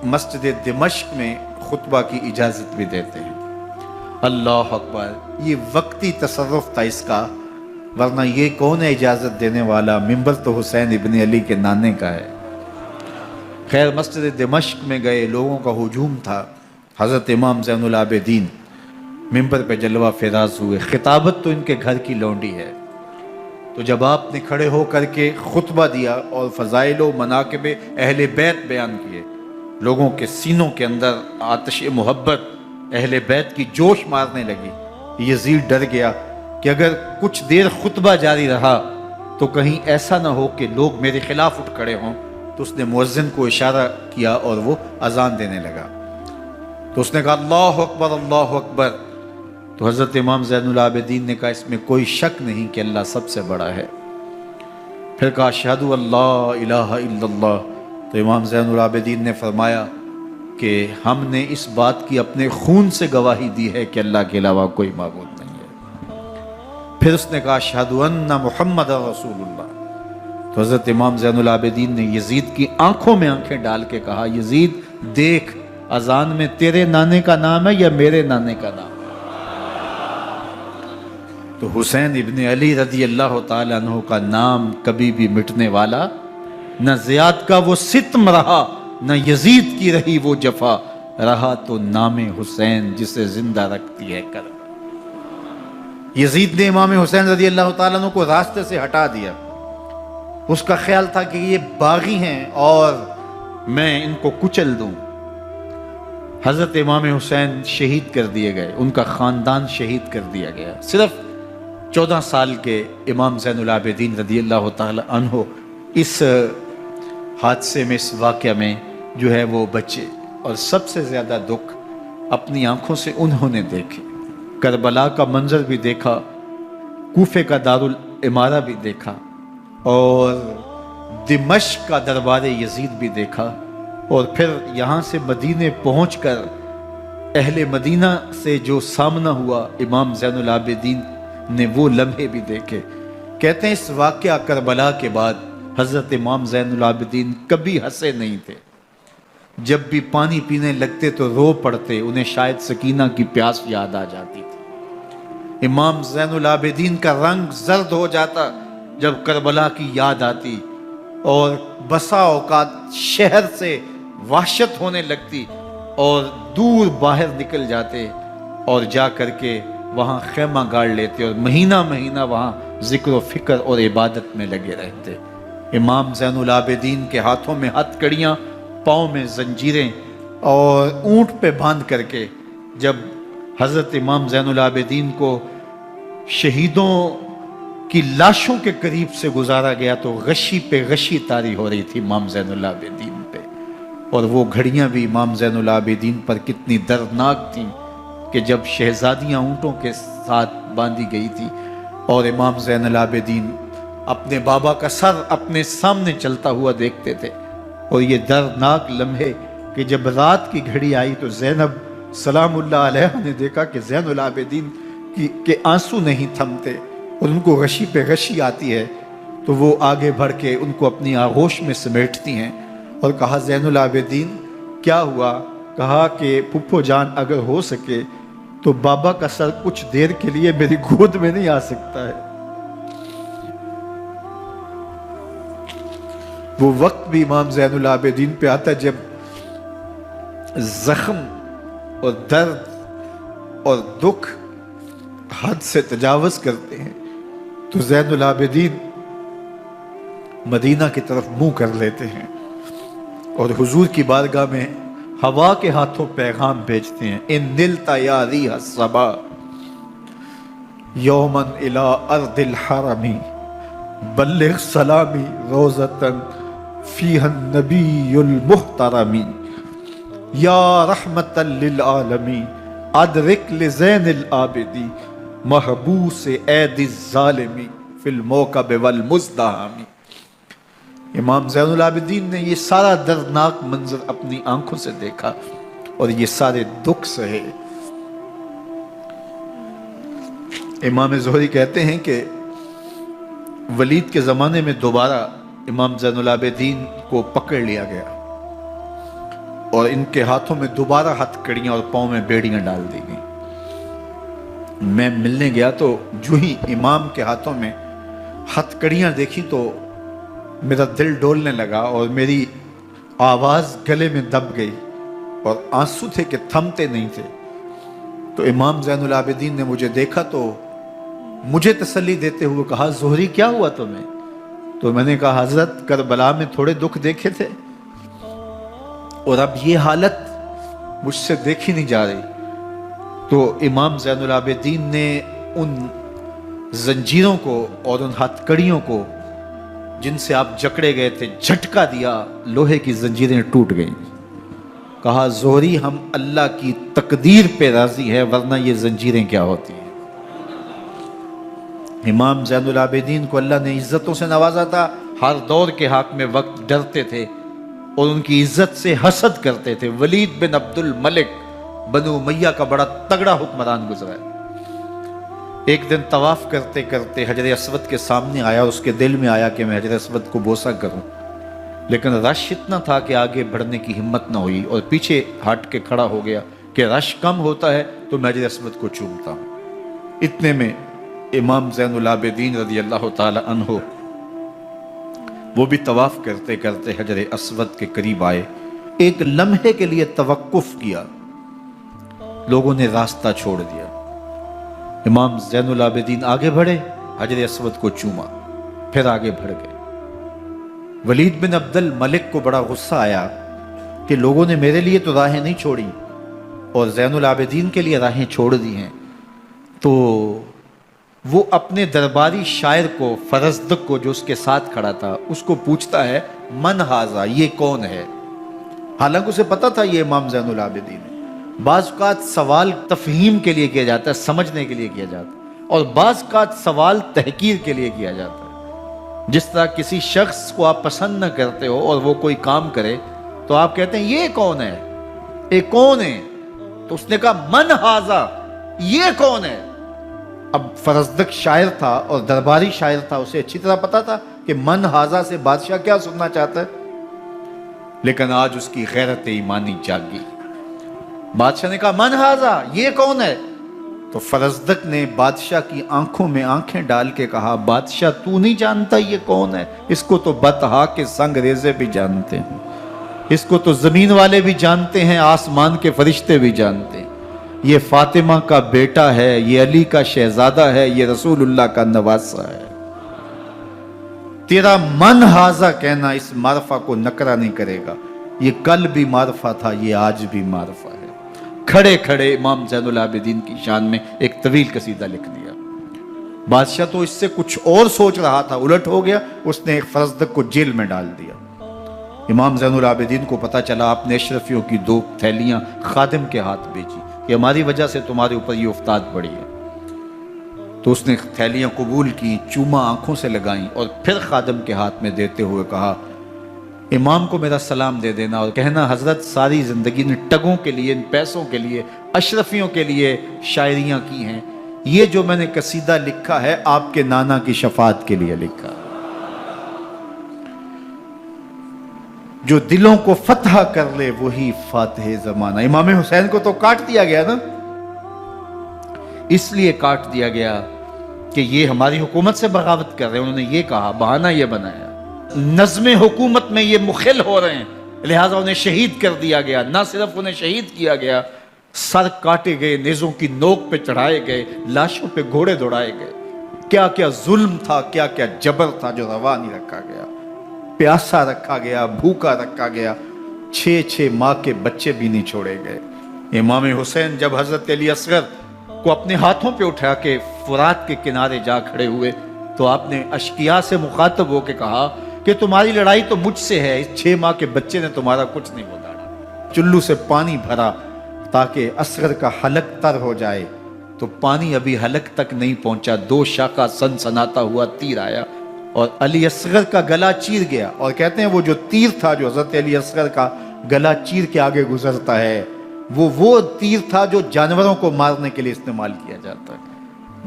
Speaker 1: مسجد دمشق میں خطبہ کی اجازت بھی دیتے ہیں۔ اللہ اکبر۔ یہ وقتی تصرف تھا اس کا، ورنہ یہ کون ہے اجازت دینے والا؟ ممبر تو حسین ابن علی کے نانے کا ہے۔ خیر، مسجد دمشق میں گئے، لوگوں کا ہجوم تھا، حضرت امام زین العابدین ممبر پہ جلوہ فراز ہوئے۔ خطابت تو ان کے گھر کی لونڈی ہے، تو جب آپ نے کھڑے ہو کر کے خطبہ دیا اور فضائل و مناقب اہل بیت بیان کیے، لوگوں کے سینوں کے اندر آتش محبت اہل بیت کی جوش مارنے لگی۔ یزید ڈر گیا کہ اگر کچھ دیر خطبہ جاری رہا تو کہیں ایسا نہ ہو کہ لوگ میرے خلاف اٹھ کھڑے ہوں، تو اس نے مؤذن کو اشارہ کیا اور وہ اذان دینے لگا۔ تو اس نے کہا اللہ اکبر اللہ اکبر، تو حضرت امام زین العابدین نے کہا اس میں کوئی شک نہیں کہ اللہ سب سے بڑا ہے۔ پھر کہا اشہد اللہ الہ الا اللہ، تو امام زین العابدین نے فرمایا کہ ہم نے اس بات کی اپنے خون سے گواہی دی ہے کہ اللہ کے علاوہ کوئی معبود نہیں ہے۔ پھر اس نے کہا اشہد ان محمد رسول اللہ، تو حضرت امام زین العابدین نے یزید کی آنکھوں میں آنکھیں ڈال کے کہا یزید دیکھ، اذان میں تیرے نانے کا نام ہے یا میرے نانے کا نام؟ تو حسین ابن علی رضی اللہ تعالیٰ عنہ کا نام کبھی بھی مٹنے والا نہ زیاد کا وہ ستم رہا، نہ یزید کی رہی وہ جفا، رہا تو نام حسین جسے زندہ رکھتی ہے کربلا۔ یزید نے امام حسین رضی اللہ تعالیٰ عنہ کو راستے سے ہٹا دیا۔ اس کا خیال تھا کہ یہ باغی ہیں اور میں ان کو کچل دوں۔ حضرت امام حسین شہید کر دیے گئے، ان کا خاندان شہید کر دیا گیا۔ صرف 14 سال کے امام زین العابدین رضی اللہ تعالی عنہ اس حادثے میں، اس واقعہ میں جو ہے وہ بچے، اور سب سے زیادہ دکھ اپنی آنکھوں سے انہوں نے دیکھے۔ کربلا کا منظر بھی دیکھا، کوفے کا دارالامارہ بھی دیکھا، اور دمشق کا دربار یزید بھی دیکھا، اور پھر یہاں سے مدینے پہنچ کر اہل مدینہ سے جو سامنا ہوا امام زین العابدین نے وہ لمحے بھی دیکھے۔ کہتے ہیں اس واقعہ کربلا کے بعد حضرت امام زین العابدین کبھی ہنسے نہیں تھے۔ جب بھی پانی پینے لگتے تو رو پڑتے، انہیں شاید سکینہ کی پیاس یاد آ جاتی تھی۔ امام زین العابدین کا رنگ زرد ہو جاتا جب کربلا کی یاد آتی، اور بسا اوقات شہر سے وحشت ہونے لگتی اور دور باہر نکل جاتے اور جا کر کے وہاں خیمہ گاڑ لیتے اور مہینہ مہینہ وہاں ذکر و فکر اور عبادت میں لگے رہتے۔ امام زین العابدین کے ہاتھوں میں ہتھ کڑیاں، پاؤں میں زنجیریں، اور اونٹ پہ باندھ کر کے جب حضرت امام زین العابدین کو شہیدوں کی لاشوں کے قریب سے گزارا گیا تو غشی پہ غشی طاری ہو رہی تھی امام زین العابدین پہ، اور وہ گھڑیاں بھی امام زین العابدین پر کتنی دردناک تھیں کہ جب شہزادیاں اونٹوں کے ساتھ باندھی گئی تھی اور امام زین العابدین اپنے بابا کا سر اپنے سامنے چلتا ہوا دیکھتے تھے، اور یہ دردناک لمحے کہ جب رات کی گھڑی آئی تو زینب سلام اللہ علیہ نے دیکھا کہ زین العابدین کے آنسو نہیں تھمتے اور ان کو غشی پہ غشی آتی ہے، تو وہ آگے بڑھ کے ان کو اپنی آغوش میں سمیٹتی ہیں اور کہا زین العابدین کیا ہوا؟ کہا کہ پھپھو جان اگر ہو سکے تو بابا کا سر کچھ دیر کے لیے میری گود میں نہیں آ سکتا ہے۔ وہ وقت بھی امام زین العابدین پہ آتا جب زخم اور درد اور دکھ حد سے تجاوز کرتے ہیں تو زین العابدین مدینہ کی طرف منہ کر لیتے ہیں اور حضور کی بارگاہ میں ہوا کے ہاتھوں پیغام بھیجتے ہیں، ان نلتا یا ریح الصبا یومن الی ارض الحرمی بلغ سلامی روزتن فیہا النبی المحترمی یا رحمتا للعالمین ادرک لزین العابدی محبوس عید الظالمی فی الموکب والمزدحمی۔ امام زین العابدین نے یہ سارا دردناک منظر اپنی آنکھوں سے دیکھا اور یہ سارے دکھ سہے۔ امام زہری کہتے ہیں کہ ولید کے زمانے میں دوبارہ امام زین العابدین کو پکڑ لیا گیا اور ان کے ہاتھوں میں دوبارہ ہتھ کڑیاں اور پاؤں میں بیڑیاں ڈال دی گئیں۔ میں ملنے گیا تو جو ہی امام کے ہاتھوں میں ہتھ کڑیاں دیکھی تو میرا دل ڈولنے لگا اور میری آواز گلے میں دب گئی اور آنسو تھے کہ تھمتے نہیں تھے۔ تو امام زین العابدین نے مجھے دیکھا تو مجھے تسلی دیتے ہوئے کہا، زہری کیا ہوا تمہیں؟ تو میں نے کہا، حضرت کربلا میں تھوڑے دکھ دیکھے تھے اور اب یہ حالت مجھ سے دیکھی نہیں جا رہی۔ تو امام زین العابدین نے ان زنجیروں کو اور ان ہتھ کڑیوں کو جن سے آپ جکڑے گئے تھے جھٹکا دیا، لوہے کی زنجیریں ٹوٹ گئیں۔ کہا، زہری ہم اللہ کی تقدیر پہ راضی ہے ورنہ یہ زنجیریں کیا ہوتی ہیں۔ امام زین العابدین کو اللہ نے عزتوں سے نوازا تھا، ہر دور کے حاکم وقت ڈرتے تھے اور ان کی عزت سے حسد کرتے تھے۔ ولید بن عبد الملک بنو امیہ کا بڑا تگڑا حکمران گزرا ہے۔ ایک دن طواف کرتے کرتے حجر اسود کے سامنے آیا اور اس کے دل میں آیا کہ میں حجر اسود کو بوسہ کروں، لیکن رش اتنا تھا کہ آگے بڑھنے کی ہمت نہ ہوئی اور پیچھے ہٹ کے کھڑا ہو گیا کہ رش کم ہوتا ہے تو میں حجر اسود کو چومتا ہوں۔ اتنے میں امام زین العابدین رضی اللہ تعالی عنہ وہ بھی طواف کرتے کرتے حجر اسود کے قریب آئے، ایک لمحے کے لیے توقف کیا، لوگوں نے راستہ چھوڑ دیا۔ امام زین العابدین آگے بڑھے، حجر اسود کو چوما، پھر آگے بڑھ گئے۔ ولید بن عبد الملک کو بڑا غصہ آیا کہ لوگوں نے میرے لیے تو راہیں نہیں چھوڑی اور زین العابدین کے لیے راہیں چھوڑ دی ہیں۔ تو وہ اپنے درباری شاعر کو، فرزدق کو جو اس کے ساتھ کھڑا تھا، اس کو پوچھتا ہے، من ہاذا، یہ کون ہے؟ حالانکہ اسے پتا تھا یہ امام زین العابدین ہے۔ بعض اوقات سوال تفہیم کے لیے کیا جاتا ہے، سمجھنے کے لیے کیا جاتا ہے، اور بعض اوقات سوال تحقیر کے لیے کیا جاتا ہے۔ جس طرح کسی شخص کو آپ پسند نہ کرتے ہو اور وہ کوئی کام کرے تو آپ کہتے ہیں یہ کون ہے، یہ کون ہے؟ تو اس نے کہا، من ہاذا، یہ کون ہے؟ اب فرزدق شاعر تھا اور درباری شاعر تھا، اسے اچھی طرح پتا تھا کہ من ہاذا سے بادشاہ کیا سننا چاہتا ہے، لیکن آج اس کی غیرت ایمانی جاگی۔ بادشاہ نے کہا، من ہاذا، یہ کون ہے؟ تو فرزدق نے بادشاہ کی آنکھوں میں آنکھیں ڈال کے کہا، بادشاہ تو نہیں جانتا یہ کون ہے؟ اس کو تو بطحا کے سنگ ریزے بھی جانتے ہیں، اس کو تو زمین والے بھی جانتے ہیں، آسمان کے فرشتے بھی جانتے ہیں۔ یہ فاطمہ کا بیٹا ہے، یہ علی کا شہزادہ ہے، یہ رسول اللہ کا نواسہ ہے۔ تیرا من ہاذا کہنا اس معرفہ کو نکرا نہیں کرے گا، یہ کل بھی معرفہ تھا، یہ آج بھی معرفہ ہے۔ کھڑے کھڑے امام زین العابدین کی شان میں ایک طویل قصیدہ لکھ دیا۔ بادشاہ تو اس سے کچھ اور سوچ رہا تھا، الٹ ہو گیا، اس نے ایک فرزدق کو جیل میں ڈال دیا۔ امام زین العابدین کو پتا چلا، آپ نے اشرفیوں کی 2 تھیلیاں خادم کے ہاتھ بھیجی کہ ہماری وجہ سے تمہارے اوپر یہ افتاد پڑی ہے۔ تو اس نے تھیلیاں قبول کی، چوما آنکھوں سے لگائیں اور پھر خادم کے ہاتھ میں دیتے ہوئے کہا، امام کو میرا سلام دے دینا اور کہنا حضرت ساری زندگی نے ٹگوں کے لیے، ان پیسوں کے لیے، اشرفیوں کے لیے شاعریاں کی ہیں، یہ جو میں نے قصیدہ لکھا ہے آپ کے نانا کی شفاعت کے لیے لکھا، جو دلوں کو فتح کر لے وہی فاتح زمانہ۔ امام حسین کو تو کاٹ دیا گیا نا، اس لیے کاٹ دیا گیا کہ یہ ہماری حکومت سے بغاوت کر رہے ہیں، انہوں نے یہ کہا، بہانہ یہ بنایا، نظم حکومت میں یہ مخل ہو رہے ہیں، لہٰذا انہیں شہید کر دیا گیا۔ نہ صرف انہیں شہید کیا گیا، سر کاٹے گئے، نیزوں کی نوک پہ چڑھائے گئے، لاشوں پہ گھوڑے دوڑائے گئے. کیا کیا ظلم تھا، کیا کیا جبر تھا جو روا نہیں رکھا گیا. پیاسا رکھا گیا، بھوکا رکھا گیا، 6 ماہ کے بچے بھی نہیں چھوڑے گئے. امام حسین جب حضرت علی اصغر کو اپنے ہاتھوں پہ اٹھا کے فرات کے کنارے جا کھڑے ہوئے تو آپ نے اشقیاء سے مخاطب ہو کے کہا کہ تمہاری لڑائی تو مجھ سے ہے، اس 6 ماہ کے بچے نے تمہارا کچھ نہیں بگاڑا. چلو سے پانی بھرا تاکہ اصغر کا حلق تر ہو جائے، تو پانی ابھی حلق تک نہیں پہنچا، 2 شاخہ سنسناتا ہوا تیر آیا اور علی اصغر کا گلا چیر گیا. اور کہتے ہیں وہ جو تیر تھا جو حضرت علی اصغر کا گلا چیر کے آگے گزرتا ہے، وہ تیر تھا جو جانوروں کو مارنے کے لیے استعمال کیا جاتا ہے.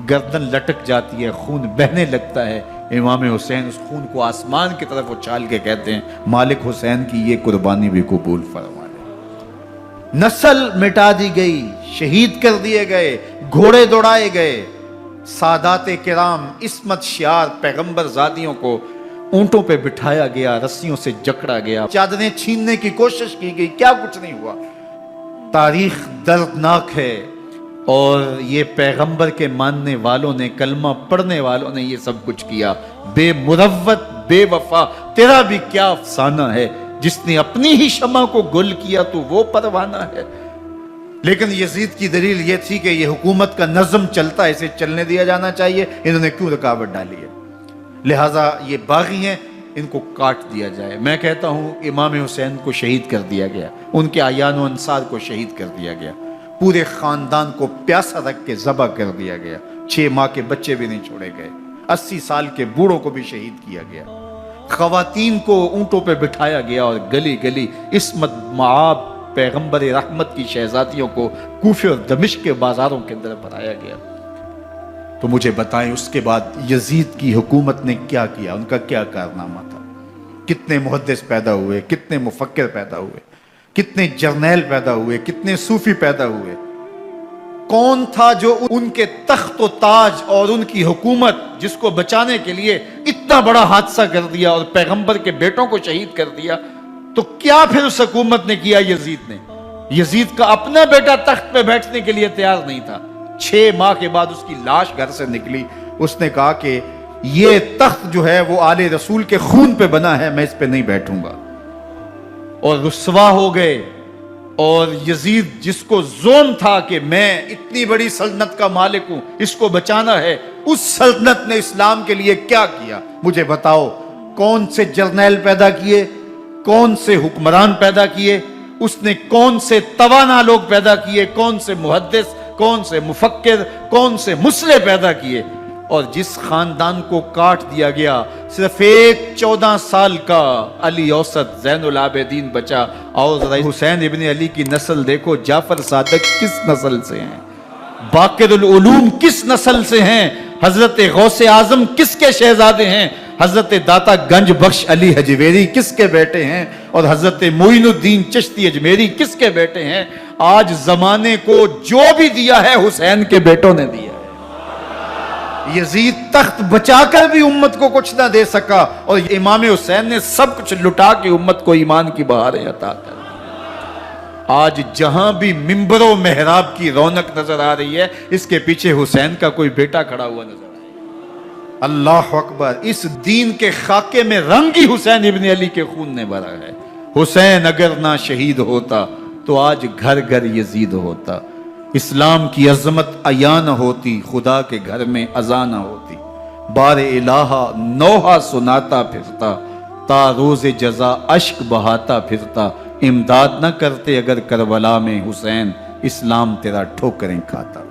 Speaker 1: گردن لٹک جاتی ہے، خون بہنے لگتا ہے. امام حسین اس خون کو آسمان کی طرف اچھال کے کہتے ہیں مالک حسین کی یہ قربانی بھی قبول فرما لے. نسل مٹا دی گئی، شہید کر دیے گئے، گھوڑے دوڑائے گئے. سادات کرام، عصمت شیار پیغمبر زادیوں کو اونٹوں پہ بٹھایا گیا، رسیوں سے جکڑا گیا، چادریں چھیننے کی کوشش کی گئی، کیا کچھ نہیں ہوا. تاریخ دردناک ہے، اور یہ پیغمبر کے ماننے والوں نے، کلمہ پڑھنے والوں نے یہ سب کچھ کیا. بے مروت، بے وفا، تیرا بھی کیا افسانہ ہے. جس نے اپنی ہی شمع کو گل کیا تو وہ پروانہ ہے. لیکن یزید کی دلیل یہ تھی کہ یہ حکومت کا نظم چلتا ہے، اسے چلنے دیا جانا چاہیے، انہوں نے کیوں رکاوٹ ڈالی ہے؟ لہٰذا یہ باغی ہیں، ان کو کاٹ دیا جائے. میں کہتا ہوں امام حسین کو شہید کر دیا گیا، ان کے اعیان و انصار کو شہید کر دیا گیا، پورے خاندان کو پیاسا رکھ کے ذبح کر دیا گیا، 6 ماہ کے بچے بھی نہیں چھوڑے گئے، 80 سال کے بوڑھوں کو بھی شہید کیا گیا، خواتین کو اونٹوں پہ بٹھایا گیا، اور گلی گلی عصمت معاب پیغمبر رحمت کی شہزادیوں کو کوفے اور دمشق کے بازاروں کے اندر بھرایا گیا. تو مجھے بتائیں اس کے بعد یزید کی حکومت نے کیا کیا، ان کا کیا کارنامہ تھا؟ کتنے محدث پیدا ہوئے، کتنے مفکر پیدا ہوئے، کتنے جرنیل پیدا ہوئے، کتنے صوفی پیدا ہوئے. کون تھا جو ان کے تخت و تاج اور ان کی حکومت جس کو بچانے کے لیے اتنا بڑا حادثہ کر دیا اور پیغمبر کے بیٹوں کو شہید کر دیا؟ تو کیا پھر اس حکومت نے کیا یزید نے؟ یزید کا اپنا بیٹا تخت پہ بیٹھنے کے لیے تیار نہیں تھا. 6 ماہ کے بعد اس کی لاش گھر سے نکلی، اس نے کہا کہ یہ تخت جو ہے وہ آل رسول کے خون پہ بنا ہے، میں اس پہ نہیں بیٹھوں گا. اور رسوا ہو گئے. اور یزید جس کو زوم تھا کہ میں اتنی بڑی سلطنت کا مالک ہوں، اس کو بچانا ہے، اس سلطنت نے اسلام کے لیے کیا کیا؟ مجھے بتاؤ، کون سے جرنیل پیدا کیے، کون سے حکمران پیدا کیے، اس نے کون سے توانا لوگ پیدا کیے، کون سے محدث، کون سے مفکر، کون سے مسلح پیدا کیے. اور جس خاندان کو کاٹ دیا گیا، صرف ایک 14 سال کا علی اوسط زین العابدین بچا. اور ذرا حسین ابن علی کی نسل دیکھو، جعفر صادق کس نسل سے ہیں، باقر العلوم کس نسل سے ہیں، حضرت غوث اعظم کس کے شہزادے ہیں، حضرت داتا گنج بخش علی حجویری کس کے بیٹے ہیں، اور حضرت معین الدین چشتی اجمیری کس کے بیٹے ہیں. آج زمانے کو جو بھی دیا ہے حسین کے بیٹوں نے دیا ہے. یزید تخت بچا کر بھی امت کو کچھ نہ دے سکا، اور امام حسین نے سب کچھ لٹا کے امت کو ایمان کی بہاریں عطا کر دی. آج جہاں بھی ممبر و محراب کی رونق نظر آ رہی ہے، اس کے پیچھے حسین کا کوئی بیٹا کھڑا ہوا نظر آ رہا ہے. اللہ اکبر. اس دین کے خاکے میں رنگ ہی حسین ابن علی کے خون نے بھرا ہے. حسین اگر نہ شہید ہوتا تو آج گھر گھر یزید ہوتا. اسلام کی عظمت عیاں نہ ہوتی، خدا کے گھر میں اذان نہ ہوتی. بار الہا نوحہ سناتا پھرتا، تا روز جزا اشک بہاتا پھرتا. امداد نہ کرتے اگر کربلا میں حسین، اسلام تیرا ٹھوکریں کھاتا.